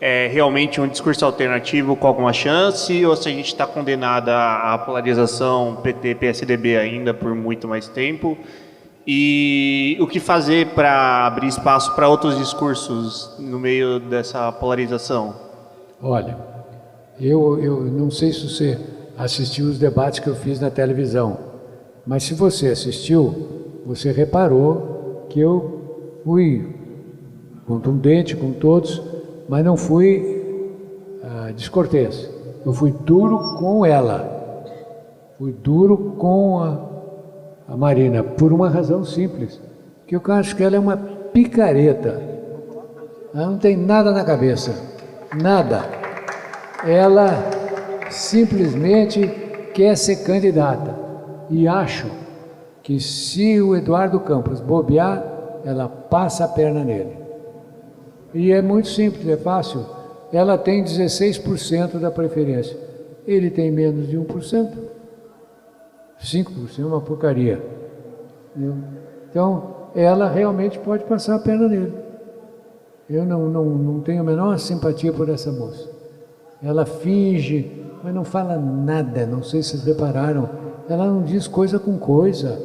é realmente um discurso alternativo com alguma chance, ou se a gente está condenada à polarização PT-PSDB ainda por muito mais tempo? E o que fazer para abrir espaço para outros discursos no meio dessa polarização? Olha, eu não sei se você assistiu os debates que eu fiz na televisão, mas se você assistiu, você reparou que eu fui contundente com todos, mas não fui descortês. Eu fui duro com ela, fui duro com a Marina, por uma razão simples, que eu acho que ela é uma picareta, ela não tem nada na cabeça, nada. Ela simplesmente quer ser candidata e acho que se o Eduardo Campos bobear, ela passa a perna nele. E é muito simples, é fácil. Ela tem 16% da preferência. Ele tem menos de 1%. 5% é uma porcaria. Entendeu? Então, ela realmente pode passar a perna nele. Eu não tenho a menor simpatia por essa moça. Ela finge, mas não fala nada, não sei se vocês repararam. Ela não diz coisa com coisa.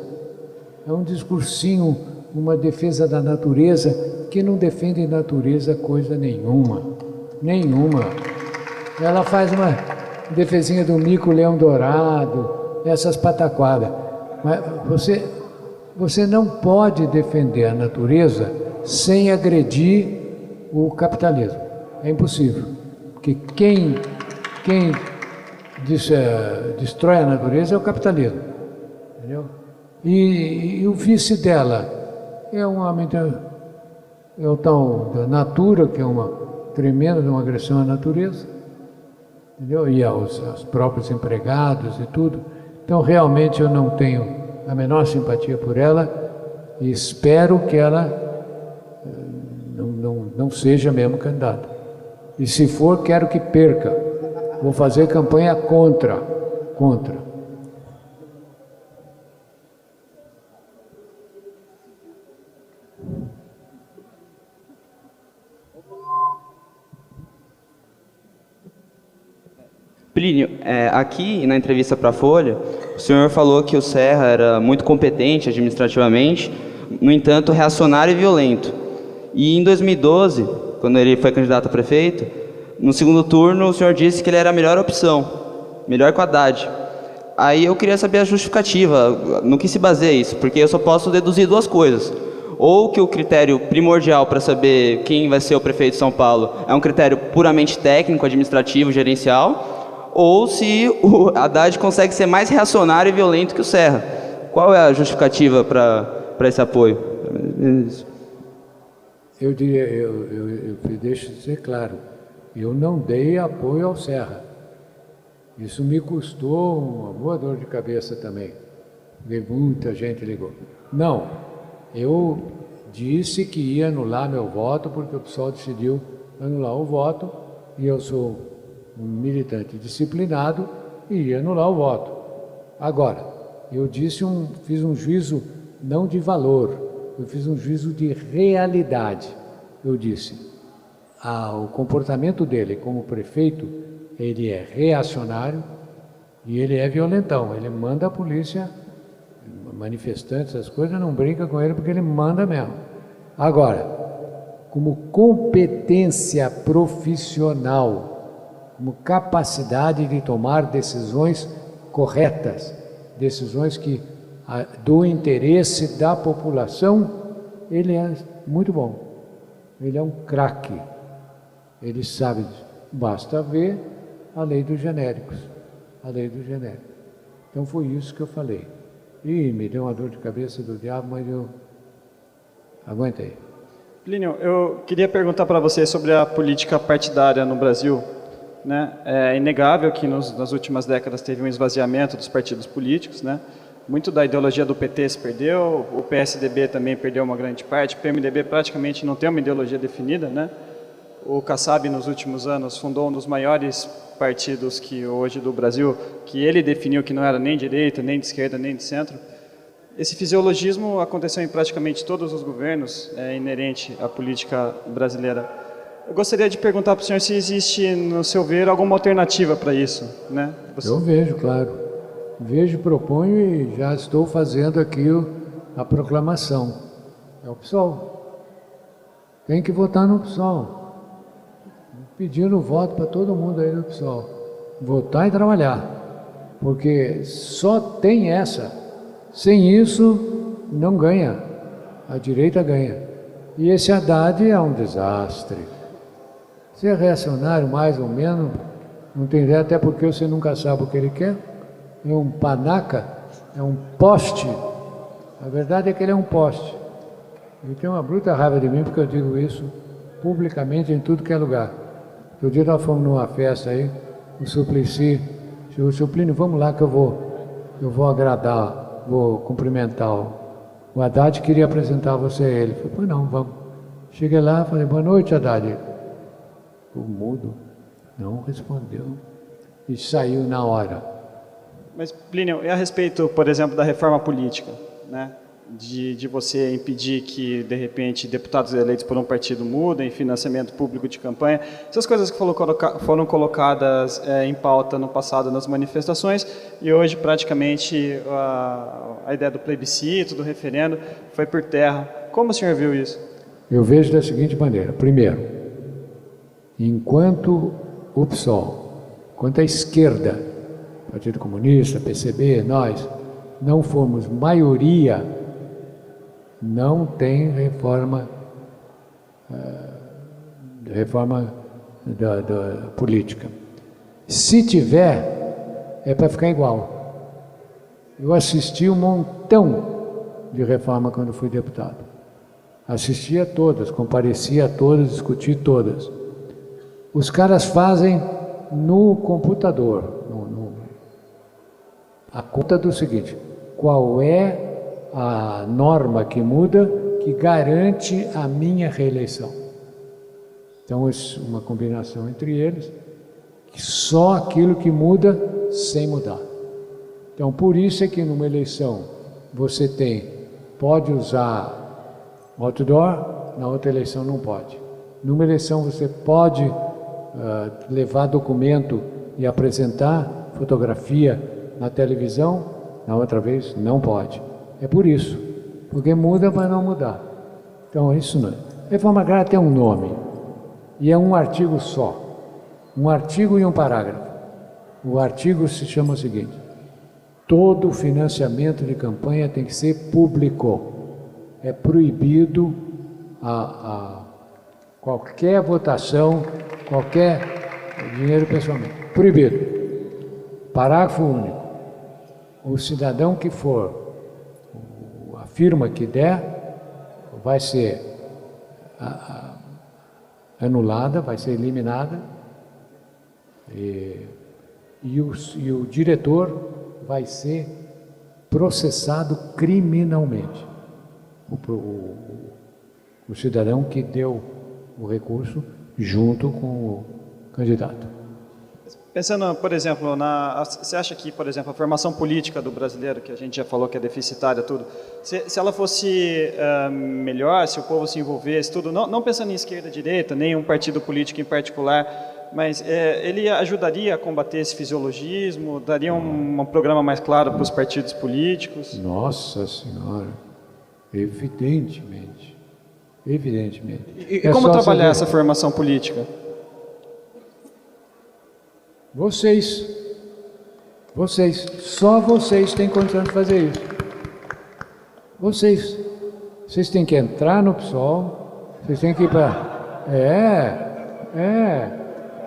É um discursinho, uma defesa da natureza, que não defende natureza coisa nenhuma. Nenhuma. Ela faz uma defesinha do mico-leão dourado, essas pataquadas. Mas você não pode defender a natureza sem agredir o capitalismo. É impossível. Porque quem destrói a natureza é o capitalismo. Entendeu? E o vice dela é um homem é o tal da Natura, que é uma tremenda uma agressão à natureza, entendeu? E aos próprios empregados e tudo. Então, realmente, eu não tenho a menor simpatia por ela e espero que ela não seja mesmo candidata. E se for, quero que perca. Vou fazer campanha contra. Plínio, aqui na entrevista para a Folha, o senhor falou que o Serra era muito competente administrativamente, no entanto, reacionário e violento. E em 2012, quando ele foi candidato a prefeito, no segundo turno o senhor disse que ele era a melhor opção, melhor que o Haddad. Aí eu queria saber a justificativa, no que se baseia isso, porque eu só posso deduzir duas coisas. Ou que o critério primordial para saber quem vai ser o prefeito de São Paulo é um critério puramente técnico, administrativo, gerencial, ou se o Haddad consegue ser mais reacionário e violento que o Serra. Qual é a justificativa para esse apoio? Eu diria, eu deixo de ser claro, eu não dei apoio ao Serra. Isso me custou uma boa dor de cabeça também, porque muita gente ligou. Não, eu disse que ia anular meu voto, porque o pessoal decidiu anular o voto, e eu sou um militante disciplinado e ia anular o voto. Agora, eu fiz um juízo não de valor, eu fiz um juízo de realidade. Eu disse, o comportamento dele como prefeito, ele é reacionário e ele é violentão. Ele manda a polícia, manifestantes, essas coisas, não brinca com ele porque ele manda mesmo. Agora, como competência profissional, como capacidade de tomar decisões corretas, decisões que do interesse da população, ele é muito bom. Ele é um craque. Ele sabe, basta ver a lei dos genéricos. A lei dos genéricos. Então foi isso que eu falei. E me deu uma dor de cabeça do diabo, mas eu aguentei. Plínio, eu queria perguntar para você sobre a política partidária no Brasil. Né? É inegável que nas últimas décadas teve um esvaziamento dos partidos políticos, né? Muito da ideologia do PT se perdeu, o PSDB também perdeu uma grande parte, o PMDB praticamente não tem uma ideologia definida, né? O Kassab, nos últimos anos, fundou um dos maiores partidos que hoje do Brasil, que ele definiu que não era nem de direita, nem de esquerda, nem de centro. Esse fisiologismo aconteceu em praticamente todos os governos, é inerente à política brasileira. Eu gostaria de perguntar para o senhor se existe, no seu ver, alguma alternativa para isso, né? Eu vejo, claro. Vejo, proponho e já estou fazendo aqui a proclamação. É o PSOL. Tem que votar no PSOL. Pedindo voto para todo mundo aí do PSOL. Votar e trabalhar. Porque só tem essa. Sem isso, não ganha. A direita ganha. E esse Haddad é um desastre. Se é reacionário, mais ou menos, não tem ideia, até porque você nunca sabe o que ele quer. É um panaca, é um poste. A verdade é que ele é um poste. Ele tem uma bruta raiva de mim porque eu digo isso publicamente em tudo que é lugar. Outro dia nós fomos numa festa aí, o Suplicy chegou, seu Plínio, vamos lá que eu vou agradar, vou cumprimentar o Haddad, queria apresentar você a ele. Eu falei, pois não, vamos. Cheguei lá, falei, boa noite, Haddad. O mudo não respondeu e saiu na hora. Mas, Plínio, e a respeito, por exemplo, da reforma política, né? De você impedir que, de repente, deputados eleitos por um partido mudem, financiamento público de campanha, essas coisas que foram colocadas em pauta no passado nas manifestações, e hoje, praticamente, a ideia do plebiscito, do referendo, foi por terra. Como o senhor viu isso? Eu vejo da seguinte maneira. Primeiro, enquanto o PSOL, enquanto a esquerda, Partido Comunista, PCB, nós, não formos maioria, não tem reforma da política. Se tiver, é para ficar igual. Eu assisti um montão de reforma quando fui deputado. Assisti a todas, compareci a todas, discuti todas. Os caras fazem no computador, a conta do seguinte: qual é a norma que muda que garante a minha reeleição? Então, uma combinação entre eles, que só aquilo que muda sem mudar. Então, por isso é que numa eleição você pode usar outdoor, na outra eleição não pode. Numa eleição você pode levar documento e apresentar fotografia na televisão, na outra vez não pode. É por isso, porque muda para não mudar. Então, isso não é. Reforma agrária tem um nome, e é um artigo só. Um artigo e um parágrafo. O artigo se chama o seguinte: todo financiamento de campanha tem que ser público. É proibido qualquer votação, qualquer dinheiro pessoalmente. Proibido. Parágrafo único. O cidadão que for a firma que der vai ser anulada, vai ser eliminada, e o diretor vai ser processado criminalmente. O cidadão que deu o recurso junto com o candidato. Pensando, por exemplo, você acha que, por exemplo, a formação política do brasileiro, que a gente já falou que é deficitária, tudo, se ela fosse melhor, se o povo se envolvesse, tudo, não pensando em esquerda e direita, nem um partido político em particular, mas ele ajudaria a combater esse fisiologismo, daria um programa mais claro para os partidos políticos? Nossa Senhora, evidentemente. Evidentemente. E como trabalhar essa formação política? Vocês, só vocês têm condição de fazer isso. Vocês têm que entrar no PSOL, vocês têm que ir para...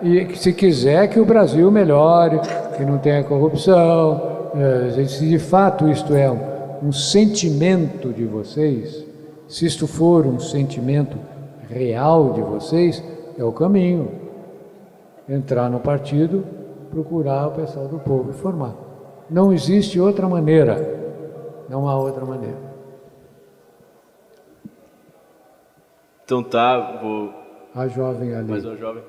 E se quiser que o Brasil melhore, que não tenha corrupção, se de fato isto é um sentimento de vocês, se isto for um sentimento real de vocês, é o caminho. Entrar no partido, procurar o pessoal do povo e formar. Não existe outra maneira. Não há outra maneira. Então tá, vou... A jovem ali. Mais uma jovem.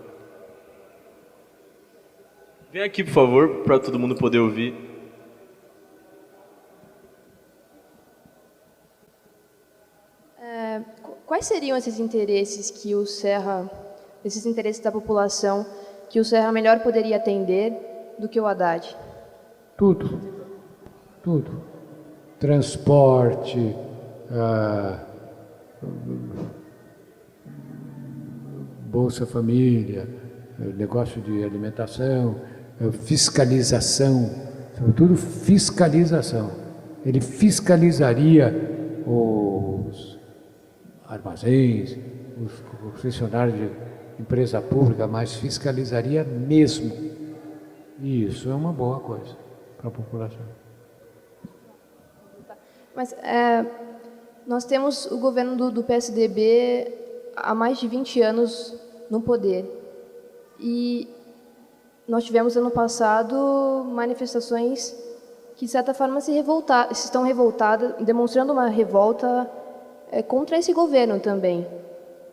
Vem aqui, por favor, para todo mundo poder ouvir. Quais seriam esses interesses que o Serra, esses interesses da população, que o Serra melhor poderia atender do que o Haddad? Tudo. Transporte, Bolsa Família, negócio de alimentação, fiscalização, sobretudo fiscalização. Ele fiscalizaria os armazéns, os concessionários de empresa pública, mas fiscalizaria mesmo. E isso é uma boa coisa para a população. Mas nós temos o governo do PSDB há mais de 20 anos no poder. E nós tivemos ano passado manifestações que, de certa forma, estão revoltadas, demonstrando uma revolta contra esse governo também.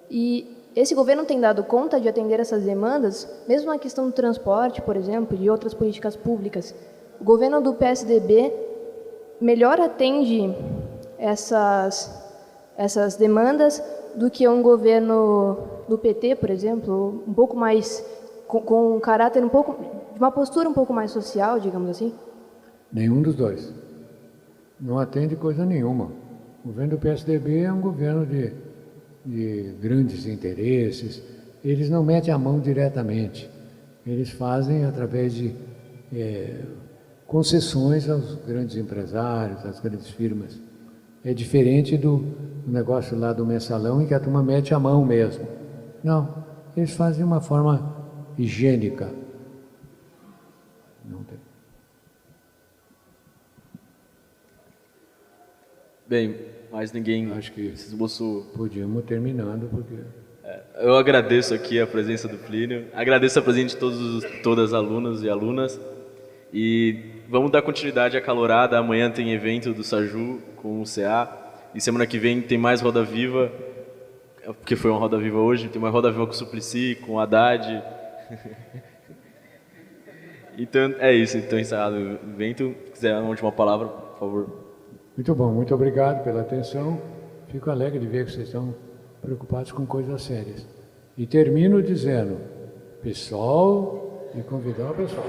E esse governo tem dado conta de atender essas demandas, mesmo na questão do transporte, por exemplo, e outras políticas públicas. o governo do PSDB melhor atende essas demandas do que um governo do PT, por exemplo, um pouco mais com um caráter de uma postura um pouco mais social, digamos assim? Nenhum dos dois. Não atende coisa nenhuma. O governo do PSDB é um governo de grandes interesses. Eles não metem a mão diretamente. Eles fazem através de concessões aos grandes empresários, às grandes firmas. É diferente do negócio lá do mensalão, em que a turma mete a mão mesmo. Não, eles fazem de uma forma higiênica. Não tem. Bem, mais ninguém Acho que se esboçou. podíamos terminando, porque... Eu agradeço aqui a presença do Plínio, agradeço a presença de todas as alunas e alunas, e vamos dar continuidade acalorada. Amanhã tem evento do Saju com o CA, e semana que vem tem mais Roda Viva, porque foi uma Roda Viva hoje, tem uma Roda Viva com o Suplicy, com o Haddad. Então é isso, então encerrado o evento. Se quiser uma última palavra, por favor. Muito bom, muito obrigado pela atenção. Fico alegre de ver que vocês estão preocupados com coisas sérias. E termino dizendo, pessoal, e convidar o pessoal.